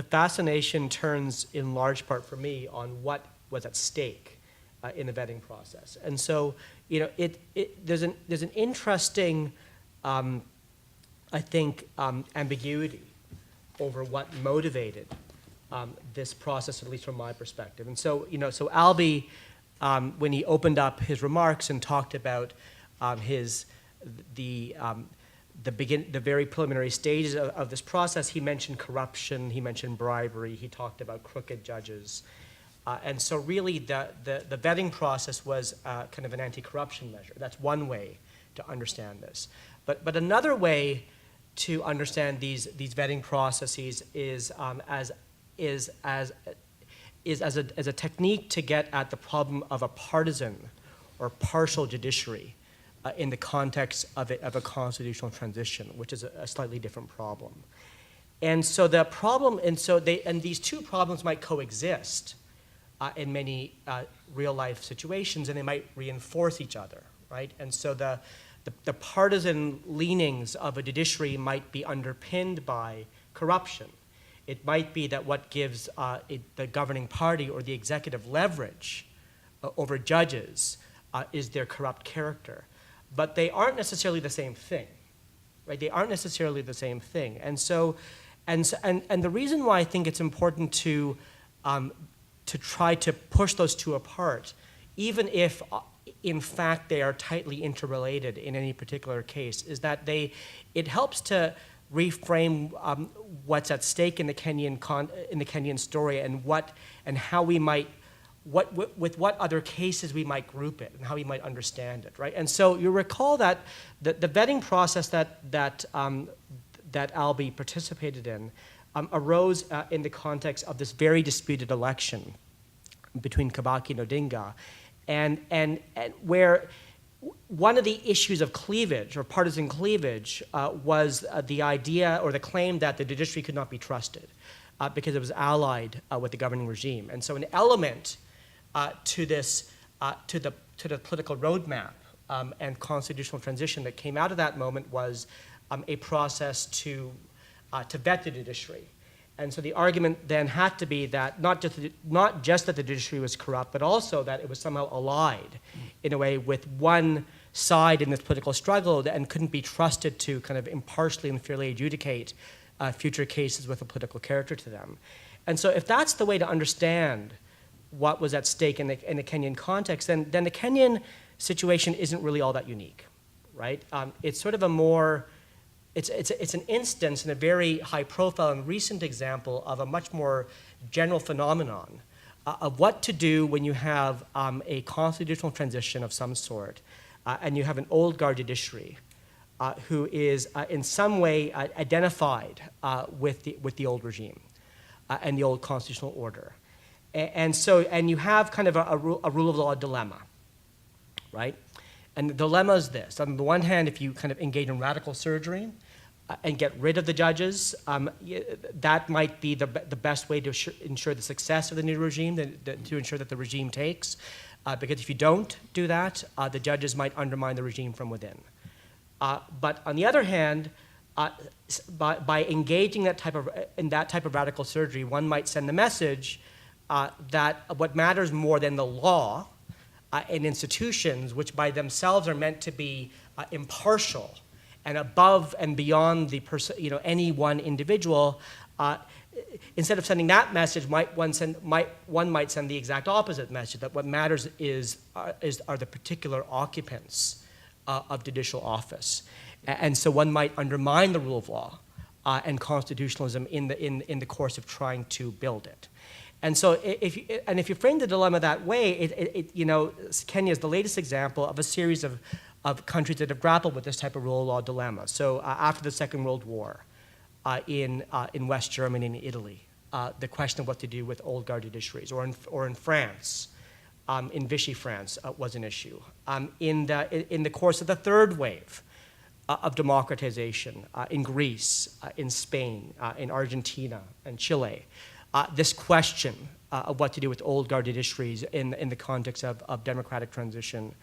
fascination turns in large part for me on what was at stake in the vetting process. And so, there's an interesting, I think, ambiguity over what motivated this process, at least from my perspective. And so, so Albie, when he opened up his remarks and talked about the very preliminary stages of this process, he mentioned corruption, he mentioned bribery, he talked about crooked judges. And so really the vetting process was kind of an anti-corruption measure. That's one way to understand this. But another way to understand these vetting processes is as a technique to get at the problem of a partisan or partial judiciary in the context of a constitutional transition, which is a slightly different problem. And so the problem, and these two problems might coexist in many real life situations, and they might reinforce each other, right? And so the partisan leanings of a judiciary might be underpinned by corruption. It might be that what gives the governing party or the executive leverage over judges is their corrupt character. But they aren't necessarily the same thing, right? They aren't necessarily the same thing. And the reason why I think it's important to try to push those two apart, even if in fact they are tightly interrelated in any particular case, is that it helps to reframe what's at stake in the Kenyan story, and how we might, with what other cases we might group it and how we might understand it, right? And so you recall that the vetting process that Albie participated in arose in the context of this very disputed election between Kibaki and Odinga, and where one of the issues of cleavage or partisan cleavage was the idea or the claim that the judiciary could not be trusted because it was allied with the governing regime. And so an element to the political roadmap and constitutional transition that came out of that moment was a process to vet the judiciary. And so the argument then had to be that not just that the judiciary was corrupt, but also that it was somehow allied in a way with one side in this political struggle and couldn't be trusted to kind of impartially and fairly adjudicate future cases with a political character to them. And so if that's the way to understand what was at stake in the Kenyan context, then the Kenyan situation isn't really all that unique, right? It's sort of a more, it's an instance and a very high profile and recent example of a much more general phenomenon of what to do when you have a constitutional transition of some sort and you have an old guard judiciary who is in some way identified with the old regime and the old constitutional order. And you have kind of a rule of law dilemma, right? And the dilemma is this. On the one hand, if you kind of engage in radical surgery and get rid of the judges, that might be the best way to ensure the success of the new regime, to ensure that the regime takes. Because if you don't do that, the judges might undermine the regime from within. But on the other hand, by engaging in that type of radical surgery, one might send the message that what matters more than the law and institutions, which by themselves are meant to be impartial and above and beyond the any one individual, instead of sending that message, one might send the exact opposite message, that what matters are the particular occupants of judicial office. And so one might undermine the rule of law and constitutionalism in the course of trying to build it. And so if you frame the dilemma that way, Kenya is the latest example of a series of countries that have grappled with this type of rule of law dilemma. So after the Second World War, in West Germany and Italy, the question of what to do with old guard judiciaries, or in France, in Vichy France was an issue. In the course of the third wave of democratization in Greece, in Spain, in Argentina, and Chile, this question of what to do with old guard judiciaries in the context of democratic transition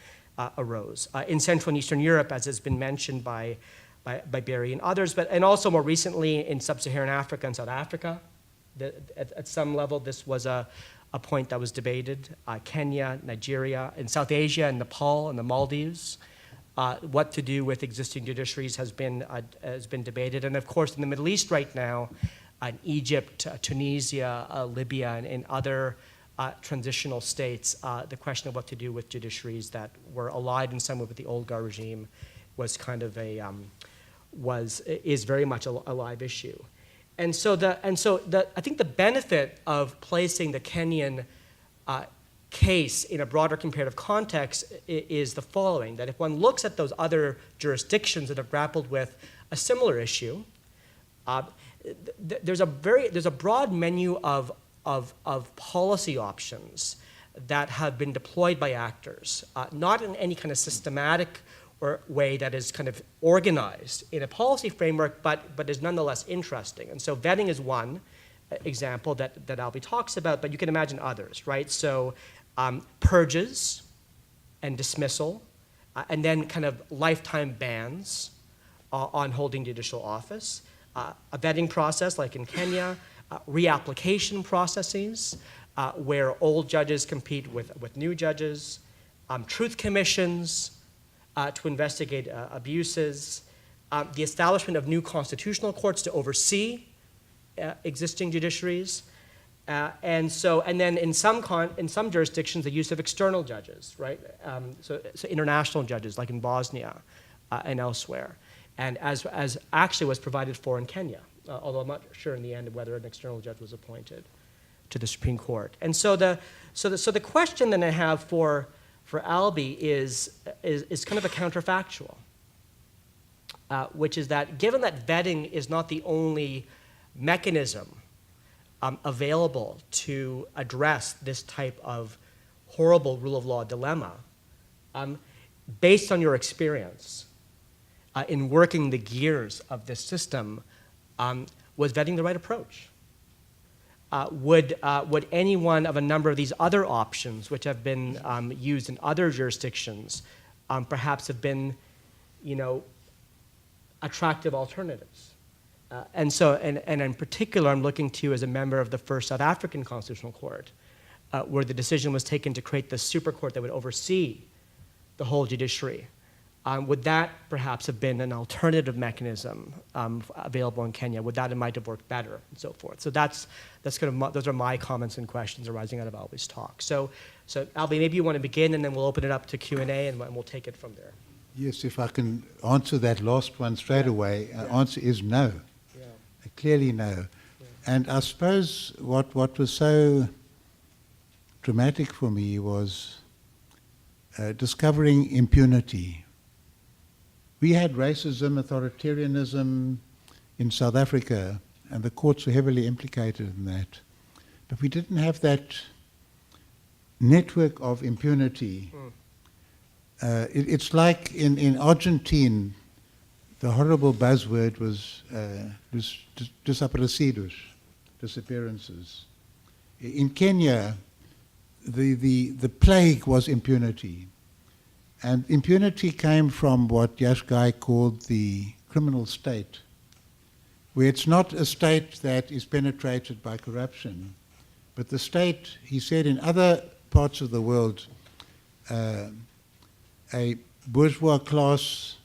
arose. In Central and Eastern Europe, as has been mentioned by Barry and others, and also more recently in Sub-Saharan Africa and South Africa. At some level, this was a point that was debated. Kenya, Nigeria, in South Asia, and Nepal, and the Maldives. What to do with existing judiciaries has been debated. And of course, in the Middle East right now, in Egypt, Tunisia, Libya, and in other transitional states, the question of what to do with judiciaries that were allied in some way with the old guard regime was kind of is very much a live issue. And so I think the benefit of placing the Kenyan case in a broader comparative context is the following: that if one looks at those other jurisdictions that have grappled with a similar issue, there's a broad menu of policy options that have been deployed by actors, not in any kind of systematic or way that is kind of organized in a policy framework, but is nonetheless interesting. And so vetting is one example that Albie talks about, but you can imagine others, right? So purges and dismissal, and then kind of lifetime bans on holding judicial office, a vetting process like in Kenya, reapplication processes where old judges compete with new judges, truth commissions to investigate abuses, the establishment of new constitutional courts to oversee existing judiciaries, and then in some jurisdictions the use of external judges, right? So international judges like in Bosnia and elsewhere, and as actually was provided for in Kenya, although I'm not sure in the end whether an external judge was appointed to the Supreme Court. And so the question that I have for Albie is kind of a counterfactual, which is that given that vetting is not the only mechanism available to address this type of horrible rule of law dilemma, based on your experience in working the gears of this system, was vetting the right approach? Would any one of a number of these other options, which have been used in other jurisdictions, perhaps have been, attractive alternatives? And in particular, I'm looking to you as a member of the first South African Constitutional Court, where the decision was taken to create the super court that would oversee the whole judiciary. Would that perhaps have been an alternative mechanism available in Kenya? Would that might have worked better, and so forth? So that's kind of those are my comments and questions arising out of Albie's talk. So Albie, maybe you want to begin, and then we'll open it up to Q&A, and we'll take it from there. Yes, if I can answer that last one straight away, answer is no. Yeah. Clearly no. Yeah. And I suppose what was so dramatic for me was discovering impunity. We had racism, authoritarianism in South Africa, and the courts were heavily implicated in that. But we didn't have that network of impunity. It's like in Argentine, the horrible buzzword was desaparecidos, disappearances. In Kenya, the plague was impunity. And impunity came from what Yash Ghai called the criminal state, where it's not a state that is penetrated by corruption, but the state, he said, in other parts of the world, a bourgeois class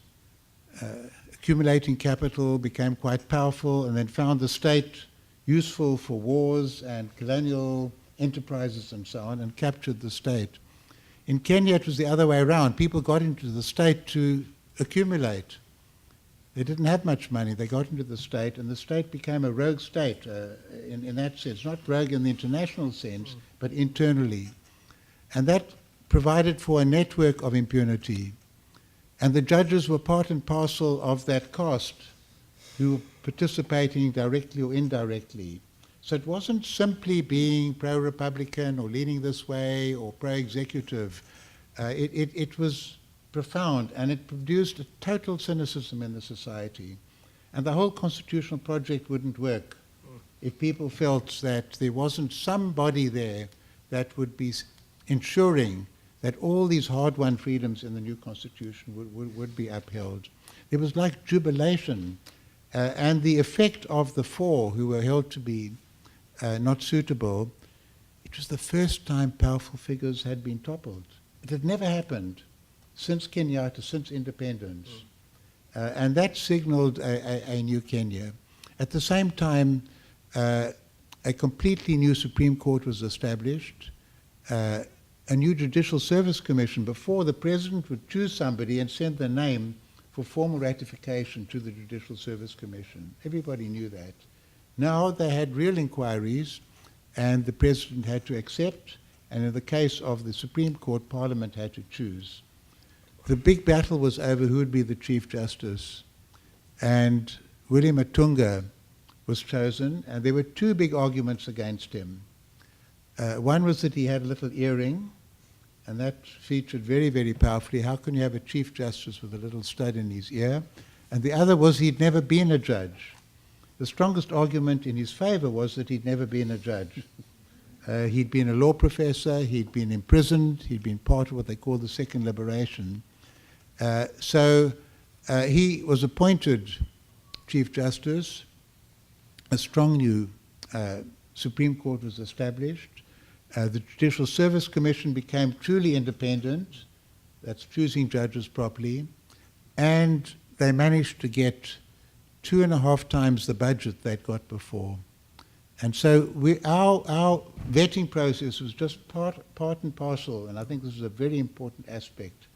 accumulating capital became quite powerful and then found the state useful for wars and colonial enterprises and so on, and captured the state. In Kenya, it was the other way around. People got into the state to accumulate. They didn't have much money. They got into the state, and the state became a rogue state in that sense. Not rogue in the international sense, but internally. And that provided for a network of impunity. And the judges were part and parcel of that caste who were participating directly or indirectly. So it wasn't simply being pro-Republican or leaning this way or pro-executive. It was profound, and it produced a total cynicism in the society. And the whole constitutional project wouldn't work if people felt that there wasn't somebody there that would be ensuring that all these hard-won freedoms in the new constitution would be upheld. It was like jubilation, and the effect of the four who were held to be not suitable, it was the first time powerful figures had been toppled. It had never happened since Kenyatta, since independence. And that signaled a new Kenya. At the same time, a completely new Supreme Court was established, a new Judicial Service Commission. Before, the President would choose somebody and send their name for formal ratification to the Judicial Service Commission. Everybody knew that. Now they had real inquiries, and the President had to accept, and in the case of the Supreme Court, Parliament had to choose. The big battle was over who would be the Chief Justice, and William Atunga was chosen, and there were two big arguments against him. One was that he had a little earring, and that featured very, very powerfully. How can you have a Chief Justice with a little stud in his ear? And the other was he'd never been a judge. The strongest argument in his favor was that he'd never been a judge. He'd been a law professor, he'd been imprisoned, he'd been part of what they call the Second Liberation. So he was appointed Chief Justice. A strong new Supreme Court was established. The Judicial Service Commission became truly independent. That's choosing judges properly. And they managed to get 2.5 times the budget they'd got before. And so our vetting process was just part and parcel, and I think this is a very important aspect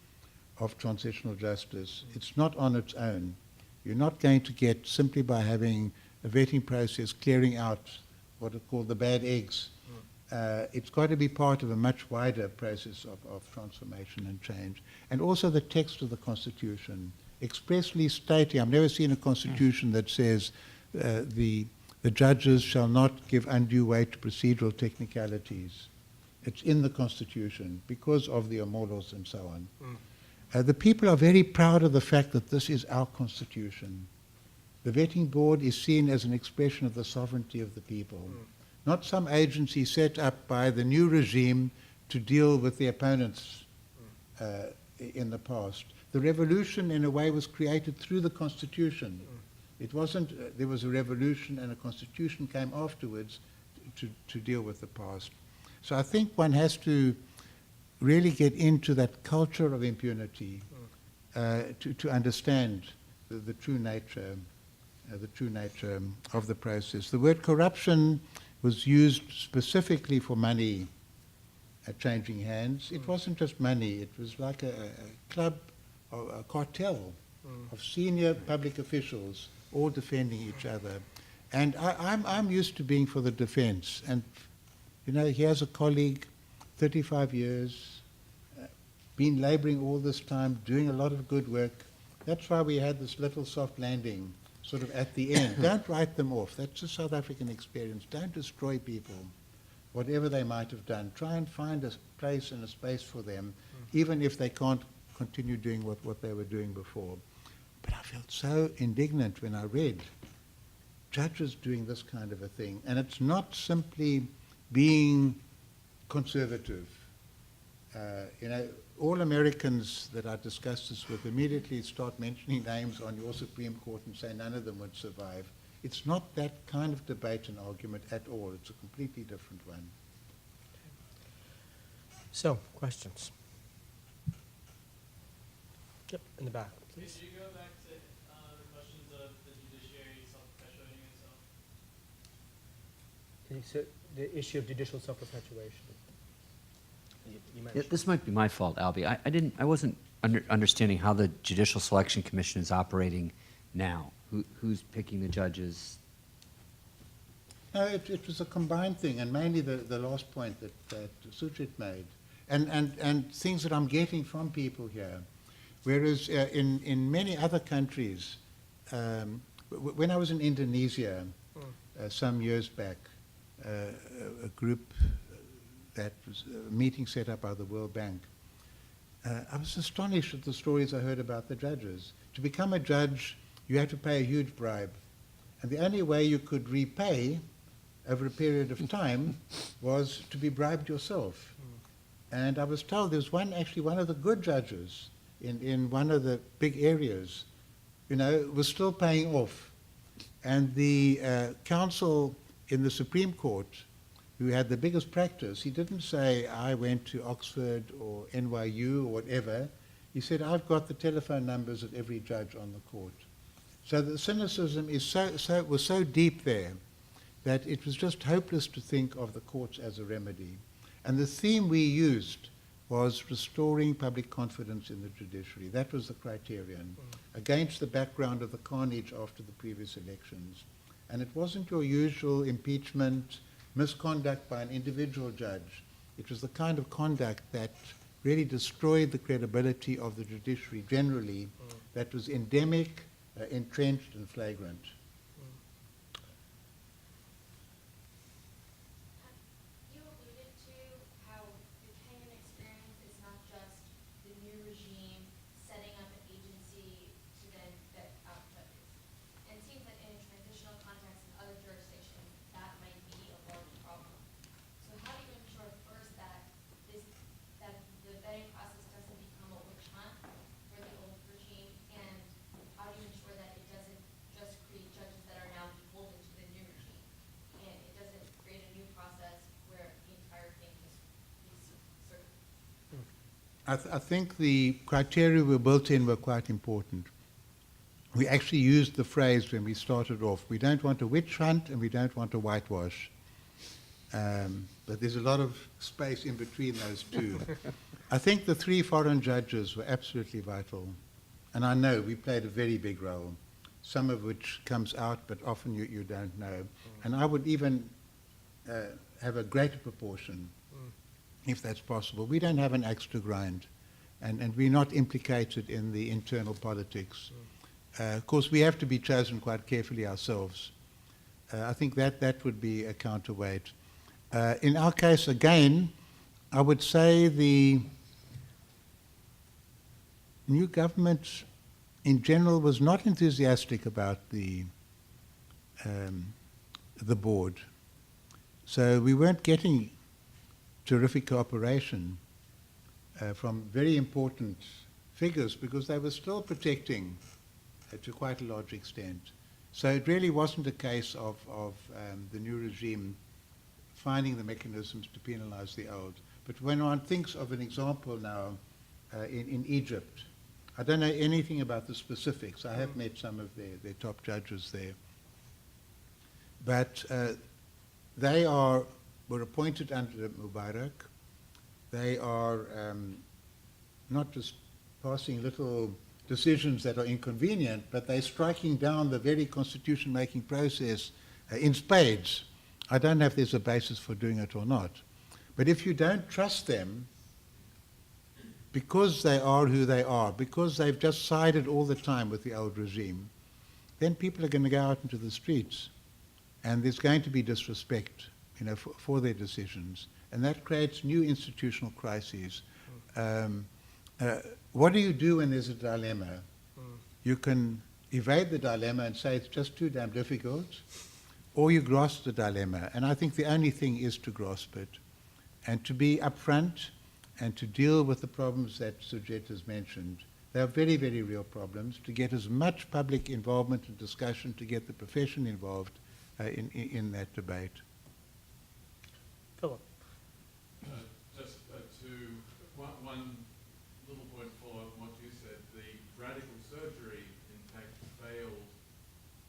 of transitional justice. It's not on its own. You're not going to get, simply by having a vetting process, clearing out what are called the bad eggs. It's got to be part of a much wider process of transformation and change. And also the text of the Constitution, expressly stating, I've never seen a Constitution that says the judges shall not give undue weight to procedural technicalities. It's in the Constitution because of the Omollos and so on. The people are very proud of the fact that this is our Constitution. The vetting board is seen as an expression of the sovereignty of the people, not some agency set up by the new regime to deal with the opponents in the past. The revolution, in a way, was created through the Constitution. It wasn't, there was a revolution and a constitution came afterwards to deal with the past. So I think one has to really get into that culture of impunity to understand the true nature of the process. The word corruption was used specifically for money changing hands. It wasn't just money, it was like a club, or a cartel of senior public officials all defending each other. And I'm used to being for the defense. And, you know, here's a colleague, 35 years, been laboring all this time, doing a lot of good work. That's why we had this little soft landing sort of at the end. Don't write them off. That's a South African experience. Don't destroy people, whatever they might have done. Try and find a place and a space for them, even if they can't continue doing what they were doing before. But I felt so indignant when I read judges doing this kind of a thing. And it's not simply being conservative. You know, all Americans that I discuss this with immediately start mentioning names on your Supreme Court and say none of them would survive. It's not that kind of debate and argument at all. It's a completely different one. So, questions? Yep, in the back, please. Could you go back to the questions of the judiciary self-perpetuating itself? So the issue of judicial self-perpetuation. You Yeah, mentioned. this might be my fault, Albie. I wasn't understanding how the Judicial Selection Commission is operating now. Who's picking the judges? No, it was a combined thing, and mainly the last point that Sujit made, and things that I'm getting from people here. Whereas in many other countries, when I was in Indonesia some years back, a group that was a meeting set up by the World Bank, I was astonished at the stories I heard about the judges. To become a judge, you had to pay a huge bribe. And the only way you could repay over a period of time was to be bribed yourself. And I was told there was one of the good judges in one of the big areas, you know, was still paying off. And the counsel in the Supreme Court, who had the biggest practice, he didn't say, I went to Oxford or NYU or whatever. He said, I've got the telephone numbers of every judge on the court. So the cynicism was so deep there that it was just hopeless to think of the courts as a remedy. And the theme we used was restoring public confidence in the judiciary. That was the criterion, against the background of the carnage after the previous elections. And it wasn't your usual impeachment, misconduct by an individual judge. It was the kind of conduct that really destroyed the credibility of the judiciary generally, that was endemic, entrenched and flagrant. You alluded to how the Kenyan experience is I think the criteria we built in were quite important. We actually used the phrase when we started off, we don't want a witch hunt and we don't want a whitewash. But there's a lot of space in between those two. I think the 3 foreign judges were absolutely vital. And I know we played a very big role, some of which comes out, but often you don't know. And I would even have a greater proportion, if that's possible. We don't have an axe to grind, and we're not implicated in the internal politics. Of course, we have to be chosen quite carefully ourselves. I think that would be a counterweight. In our case, again, I would say the new government in general was not enthusiastic about the board. So we weren't getting terrific cooperation from very important figures because they were still protecting to quite a large extent. So it really wasn't a case of the new regime finding the mechanisms to penalize the old. But when one thinks of an example now in Egypt, I don't know anything about the specifics. I have met some of their top judges there. But they were appointed under Mubarak. They are not just passing little decisions that are inconvenient, but they're striking down the very constitution-making process in spades. I don't know if there's a basis for doing it or not. But if you don't trust them, because they are who they are, because they've just sided all the time with the old regime, then people are going to go out into the streets. And there's going to be disrespect, for their decisions. And that creates new institutional crises. What do you do when there's a dilemma? You can evade the dilemma and say it's just too damn difficult, or you grasp the dilemma. And I think the only thing is to grasp it and to be upfront and to deal with the problems that Sujit has mentioned. They are very, very real problems, to get as much public involvement and discussion, to get the profession involved in that debate. Philip. Just to one little point follow up on what you said. The radical surgery, in fact, failed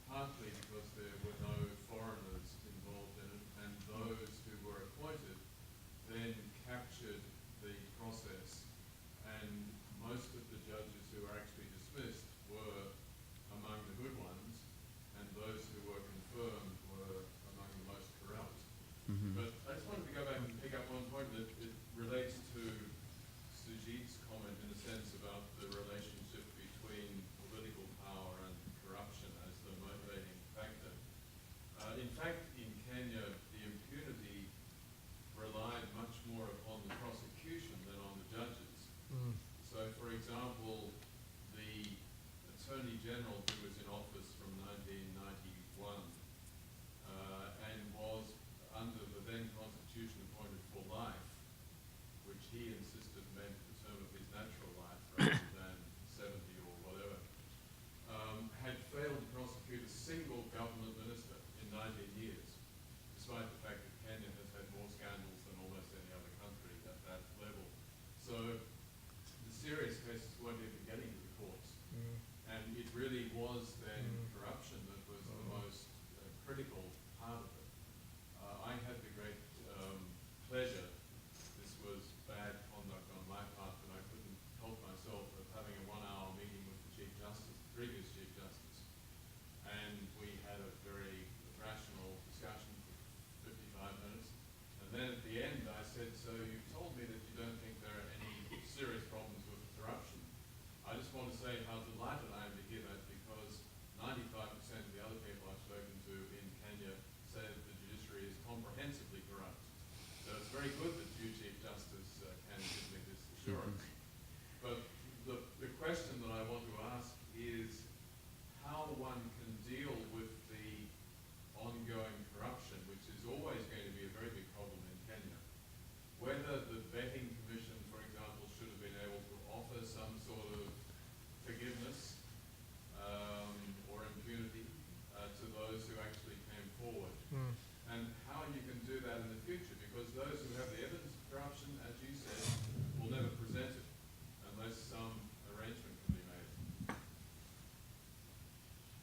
partly because there were no foreigners involved in it, and those who were appointed then captured the process, and most of the judges who were actually dismissed were among the good ones, and those who were confirmed were among the most corrupt. But I just wanted to go back and pick up one point that it relates to Sujit's comment in a sense about the relationship between political power and corruption as the motivating factor. In fact, in Kenya, the impunity relied much more upon the prosecution than on the judges. So, for example, the Attorney General who was in office from 1991 and was under the then constitution appointed for life, which he insisted meant the term of his natural life rather than 70 or whatever, had failed to prosecute a single government minister in 19 years, despite the fact that Kenya has had more scandals than almost any other country at that level. So the serious cases weren't even getting to the courts. And it really was then corruption that was the most critical part of it. I had the great pleasure, this was bad conduct on my part, but I couldn't help myself, of having a 1-hour meeting with the Chief Justice, the previous Chief Justice. And we had a very rational discussion for 55 minutes. And then at the end I said, so you've told me that you don't think there are any serious problems with corruption. I just want to say how delighted I am to hear that, because 95% of the other people I've spoken to in Kenya say that the judiciary is comprehensively corrupt. So it's very good that you, Chief Justice, can give me this assurance. But the question that I want to ask is how one can deal with the ongoing corruption, which is always going to be a very big problem in Kenya. Whether the vetting commission, for example, should have been able to offer some sort of forgiveness or impunity to those who actually came forward. And how you can do that in the future, because those who have the evidence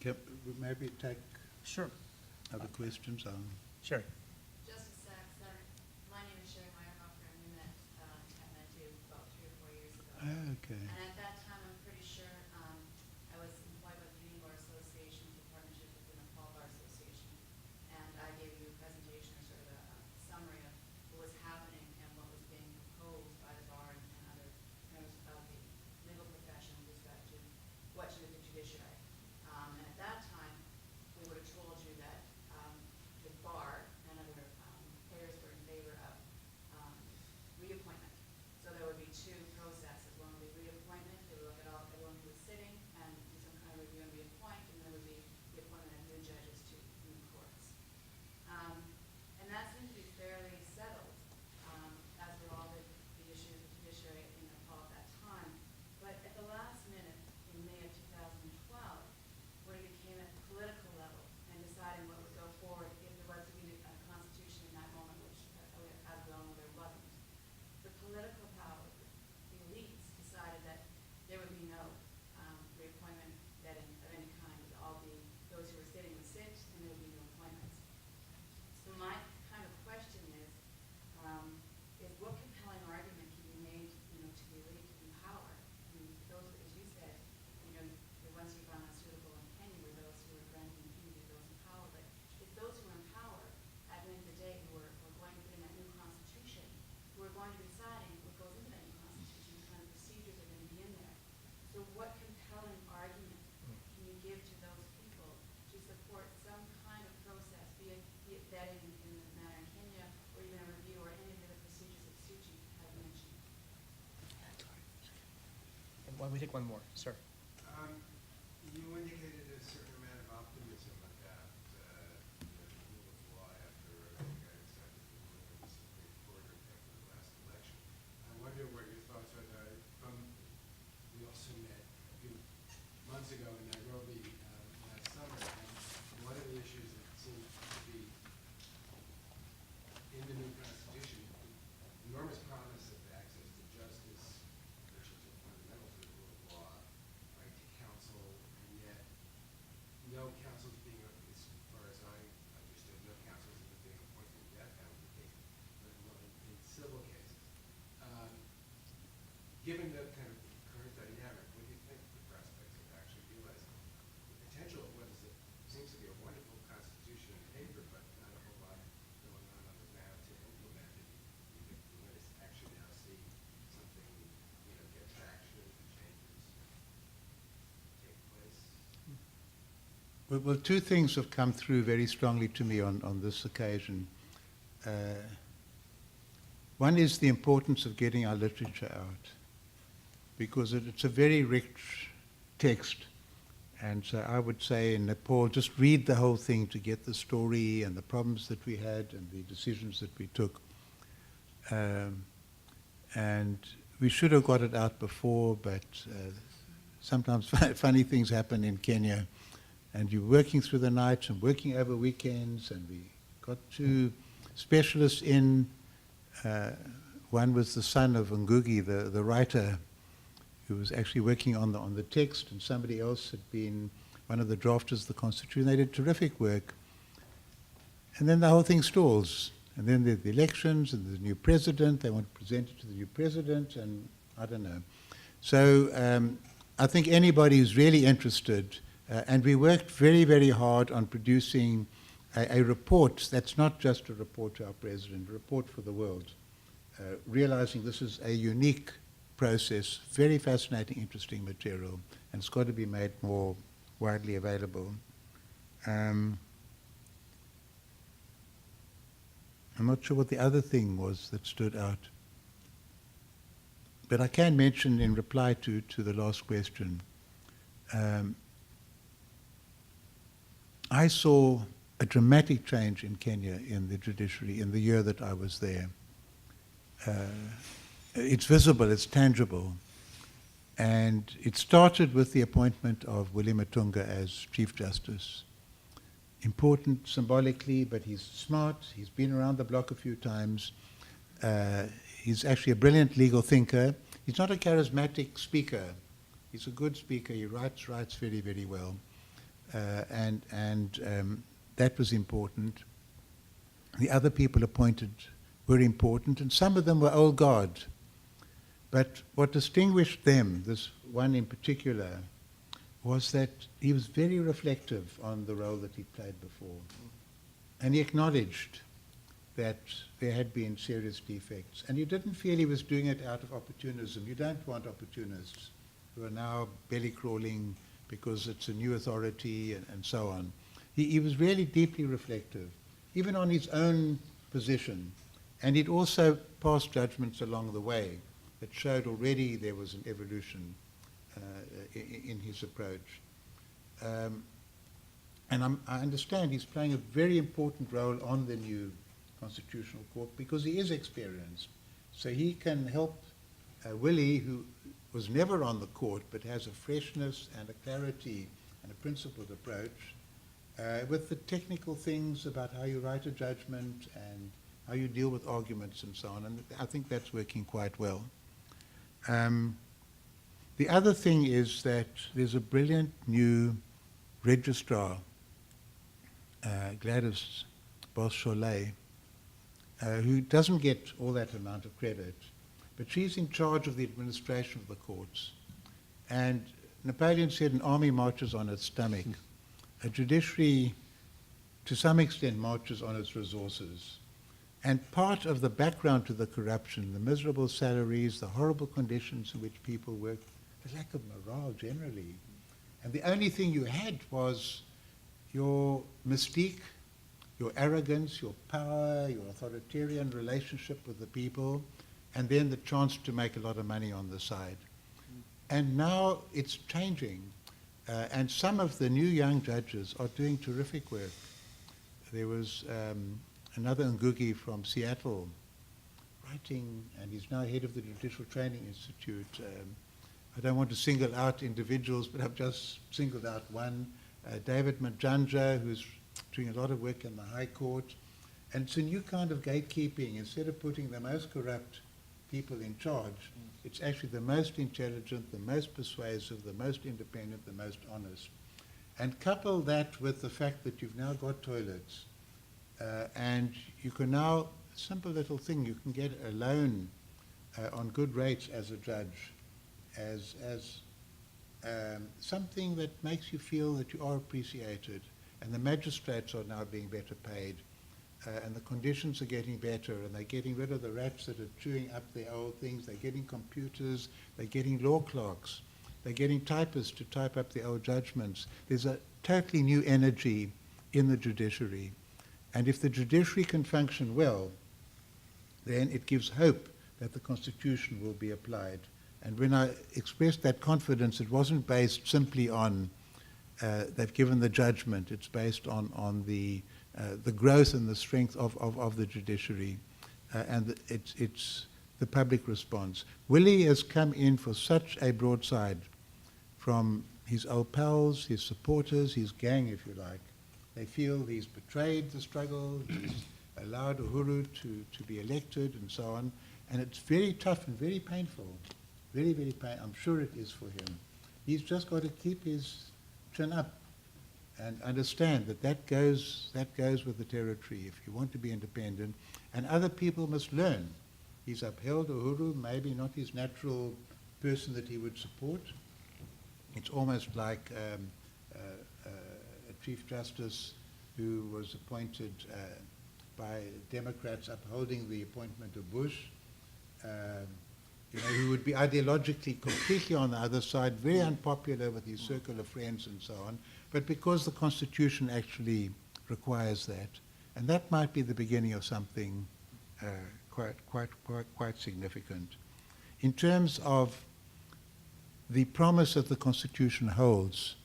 Can we maybe take Sure. other questions on? Sure. Justice Sachs, my name is Sherry Meyerhofer, and we met at Kathmandu about 3 or 4 years ago. Oh, okay. And at that time, I'm pretty sure I was employed by the Union Bar Association in partnership with the Nepal Bar Association. And I gave you a presentation or sort of a summary of what was happening and what was being proposed by the bar and other members of the legal profession with respect to what to do with the judiciary. And at that time, we would have told you that the bar and other players were in favor of reappointment. So there would be 2 processes. One would be reappointment. They would look at everyone who was sitting and do some kind of review and reappoint, and there would be the appointment of new judges to new courts. And that seemed to be fairly settled, as were all the issues of judiciary in Nepal at that time. But at the last minute, in May of 2012, when it became at the political level and deciding what would go forward if there was to be a constitution in that moment, which, as we all know, there wasn't. The political power, the elites, decided that there would be no reappointment vetting of any kind. It would all be those who were sitting would sit, and there would be no appointments. So my kind of question is what compelling argument can be made, to the elite in power? I mean, those, as you said, the ones you found unsuitable in Kenya were those who were granting impunity to those in power. But it's those who are in power at the end of the day who are going to put in that new constitution, who are going to be deciding what goes into that new constitution, what kind of procedures are going to be in there. So what compelling argument can you give to those people to support some kind of process, be it vetting in the matter in Kenya, or even a review, or any of the other procedures that Sujit had mentioned? And why don't we take one more, sir? You indicated a certain amount of optimism about the rule of law after the guy decided to rule in the Supreme Court after the last election. I wonder what your thoughts are. We also met a few months ago in Nairobi last summer, and one of the issues that seems to be in the new constitution, enormous promise of access to justice, which is fundamental to the rule of law, right to counsel, and yet no counsel is being, as far as I understood, no counsel is even being appointed in death penalty cases, let alone in civil cases. Given the kind of current dynamic, what do you think of the prospects of actually realizing the potential of what seems to be a wonderful constitution in paper, but not a whole lot going on the ground to implement it? We're going to actually now see something, get traction and changes take place. Well, 2 things have come through very strongly to me on this occasion. One is the importance of getting our literature out, because it's a very rich text. And so I would say in Nepal, just read the whole thing to get the story and the problems that we had and the decisions that we took. And we should have got it out before, but sometimes funny things happen in Kenya. And you're working through the night and working over weekends, and we got 2 specialists in. One was the son of Ngugi, the writer, who was actually working on the text, and somebody else had been one of the drafters of the Constitution. They did terrific work. And then the whole thing stalls. And then there's the elections and the new president. They want to present it to the new president, and I don't know. So I think anybody who's really interested, and we worked very, very hard on producing a report that's not just a report to our president, a report for the world, realizing this is a unique process, very fascinating, interesting material, and it's got to be made more widely available. I'm not sure what the other thing was that stood out. But I can mention in reply to the last question, I saw a dramatic change in Kenya in the judiciary in the year that I was there. It's visible, it's tangible. And it started with the appointment of William Matunga as Chief Justice. Important symbolically, but he's smart, he's been around the block a few times. He's actually a brilliant legal thinker. He's not a charismatic speaker. He's a good speaker, he writes very, very well. and that was important. The other people appointed were important, and some of them were old guard. But what distinguished them, this one in particular, was that he was very reflective on the role that he played before. And he acknowledged that there had been serious defects. And he didn't feel he was doing it out of opportunism. You don't want opportunists who are now belly crawling because it's a new authority and so on. He was really deeply reflective, even on his own position. And he'd also passed judgments along the way that showed already there was an evolution in his approach. And I understand he's playing a very important role on the new Constitutional Court because he is experienced. So he can help Willie, who was never on the court but has a freshness and a clarity and a principled approach, with the technical things about how you write a judgment and how you deal with arguments and so on. And I think that's working quite well. The other thing is that there's a brilliant new registrar, Gladys Bosch-Cholet, who doesn't get all that amount of credit, but she's in charge of the administration of the courts. And Napoleon said an army marches on its stomach. A judiciary, to some extent, marches on its resources. And part of the background to the corruption, the miserable salaries, the horrible conditions in which people work, the lack of morale generally. And the only thing you had was your mystique, your arrogance, your power, your authoritarian relationship with the people, and then the chance to make a lot of money on the side. And now it's changing. And some of the new young judges are doing terrific work. There was another Ngugi from Seattle writing, and he's now head of the Judicial Training Institute. I don't want to single out individuals, but I've just singled out one, David Majanja, who's doing a lot of work in the High Court. And it's a new kind of gatekeeping. Instead of putting the most corrupt people in charge, it's actually the most intelligent, the most persuasive, the most independent, the most honest. And couple that with the fact that you've now got toilets, and you can now, simple little thing, you can get a loan on good rates as a judge, as something that makes you feel that you are appreciated. And the magistrates are now being better paid, and the conditions are getting better, and they're getting rid of the rats that are chewing up their old things. They're getting computers, they're getting law clerks, they're getting typists to type up the old judgments. There's a totally new energy in the judiciary. And if the judiciary can function well, then it gives hope that the Constitution will be applied. And when I expressed that confidence, it wasn't based simply on they've given the judgment. It's based on the growth and the strength of the judiciary, and it's the public response. Willie has come in for such a broadside from his old pals, his supporters, his gang, if you like. They feel he's betrayed the struggle, he's allowed Uhuru to be elected, and so on. And it's very tough and very painful. Very, very painful. I'm sure it is for him. He's just got to keep his chin up and understand that goes with the territory if you want to be independent. And other people must learn. He's upheld Uhuru, maybe not his natural person that he would support. It's almost like a Chief Justice who was appointed by Democrats upholding the appointment of Bush, who would be ideologically completely on the other side, very unpopular with his circle of friends and so on, but because the Constitution actually requires that. And that might be the beginning of something quite significant. In terms of the promise that the Constitution holds,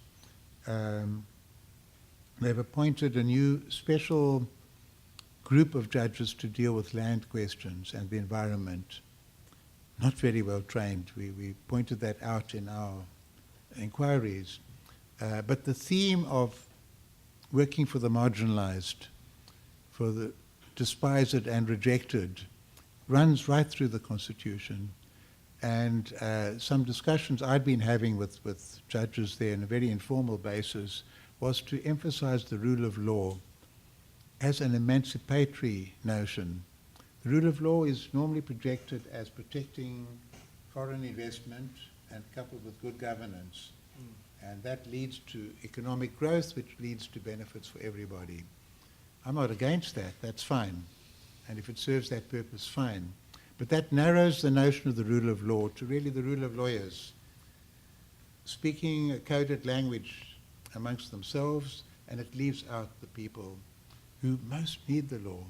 they've appointed a new special group of judges to deal with land questions and the environment. Not very well trained. We pointed that out in our inquiries. But the theme of working for the marginalized, for the despised and rejected, runs right through the Constitution. And some discussions I'd been having with judges there on a very informal basis was to emphasize the rule of law as an emancipatory notion. The rule of law is normally projected as protecting foreign investment and coupled with good governance. And that leads to economic growth, which leads to benefits for everybody. I'm not against that, that's fine. And if it serves that purpose, fine. But that narrows the notion of the rule of law to really the rule of lawyers, speaking a coded language amongst themselves, and it leaves out the people who most need the law.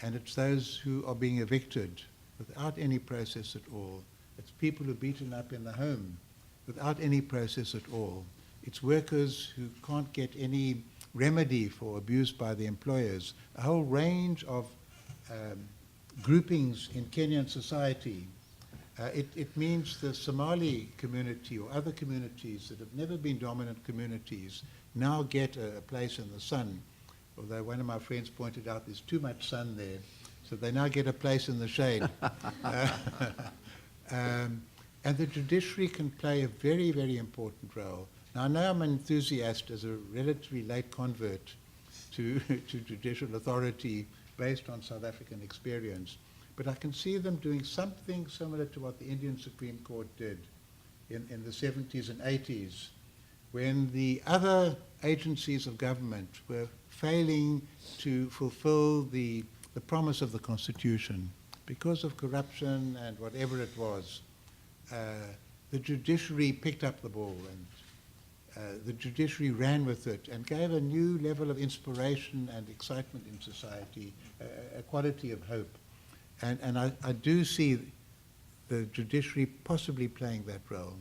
And it's those who are being evicted without any process at all. It's people who are beaten up in the home without any process at all. It's workers who can't get any remedy for abuse by the employers. A whole range of groupings in Kenyan society. It means the Somali community or other communities that have never been dominant communities now get a place in the sun. Although one of my friends pointed out there's too much sun there, so they now get a place in the shade. And the judiciary can play a very, very important role. Now, I know I'm an enthusiast as a relatively late convert to judicial authority based on South African experience, but I can see them doing something similar to what the Indian Supreme Court did in the 70s and 80s, when the other agencies of government were failing to fulfill the promise of the Constitution because of corruption and whatever it was. The judiciary picked up the ball, and the judiciary ran with it and gave a new level of inspiration and excitement in society, a quality of hope. And I do see the judiciary possibly playing that role.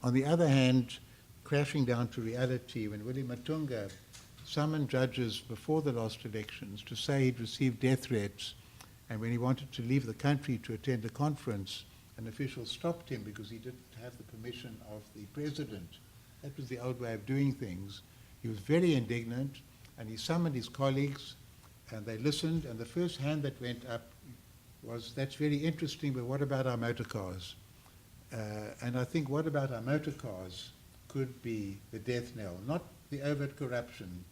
On the other hand, crashing down to reality, when Willie Matunga summoned judges before the last elections to say he'd received death threats, and when he wanted to leave the country to attend a conference, an official stopped him because he didn't have the permission of the president. That was the old way of doing things. He was very indignant, and he summoned his colleagues, and they listened, and the first hand that went up was, that's very interesting, but what about our motor cars? And I think what about our motor cars could be the death knell, not the overt corruption,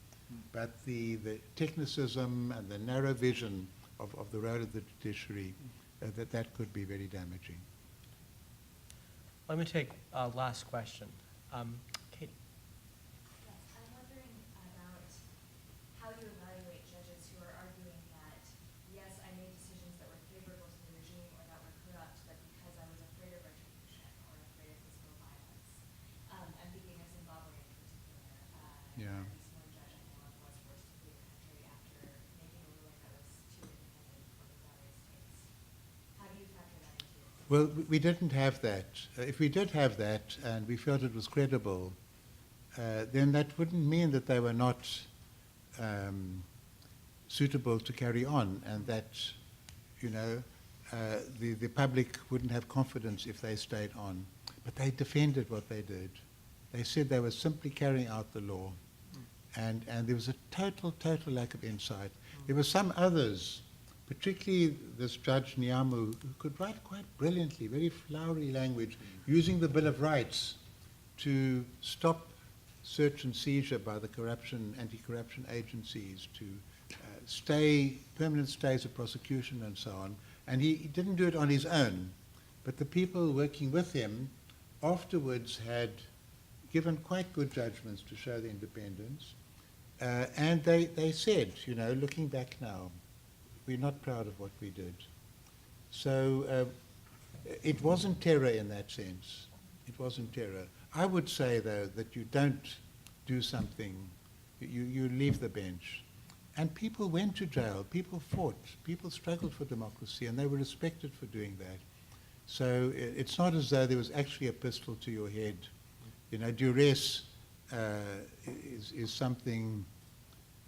but the technicism and the narrow vision of the role of the judiciary, that could be very damaging. Let me take last question. Katie. Yes, I'm wondering about how you evaluate judges who are arguing that, yes, I made decisions that were favorable to the regime or that were corrupt, but because I was afraid of retribution or afraid of physical violence. I'm thinking of Zimbabwe in particular. Yeah. At least one judge I know of was forced to flee the country after making a ruling that was too independent for Zimbabwe's case. How do you factor that into your thinking? Well, we didn't have that. If we did have that and we felt it was credible, then that wouldn't mean that they were not suitable to carry on, and that, you know, the public wouldn't have confidence if they stayed on. But they defended what they did. They said they were simply carrying out the law. And there was a total lack of insight. There were some others, particularly this Judge Nyamu, who could write quite brilliantly, very flowery language, using the Bill of Rights to stop search and seizure by the anti-corruption agencies, to permanent stays of prosecution and so on. And he didn't do it on his own, but the people working with him afterwards had given quite good judgments to show the independence. And they said, you know, looking back now, we're not proud of what we did. So it wasn't terror in that sense. It wasn't terror. I would say, though, that you don't do something, you leave the bench. And people went to jail, people fought, people struggled for democracy, and they were respected for doing that. So it's not as though there was actually a pistol to your head. You know, duress is something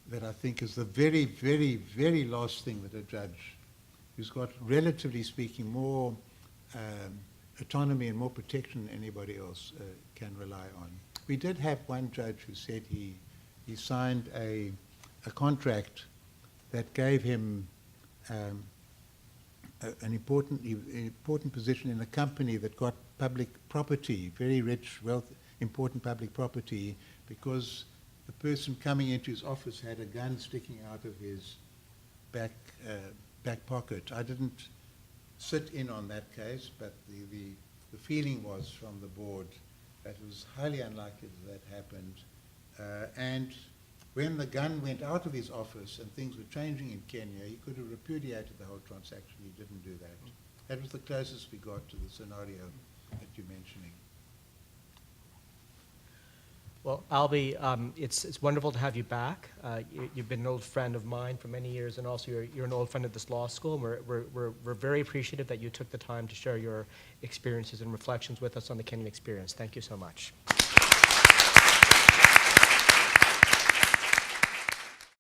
that I think is the very, very, very last thing that a judge who's got, relatively speaking, more autonomy and more protection than anybody else can rely on. We did have one judge who said he signed a contract that gave him an important position in a company that got public property, very rich, important public property, because the person coming into his office had a gun sticking out of his back pocket. I didn't sit in on that case, but the feeling was from the board that it was highly unlikely that happened. And when the gun went out of his office and things were changing in Kenya, he could have repudiated the whole transaction. He didn't do that. That was the closest we got to the scenario that you're mentioning. Well, Albie, it's wonderful to have you back. You've been an old friend of mine for many years, and also you're an old friend of this law school. And we're very appreciative that you took the time to share your experiences and reflections with us on the Kenyan experience. Thank you so much.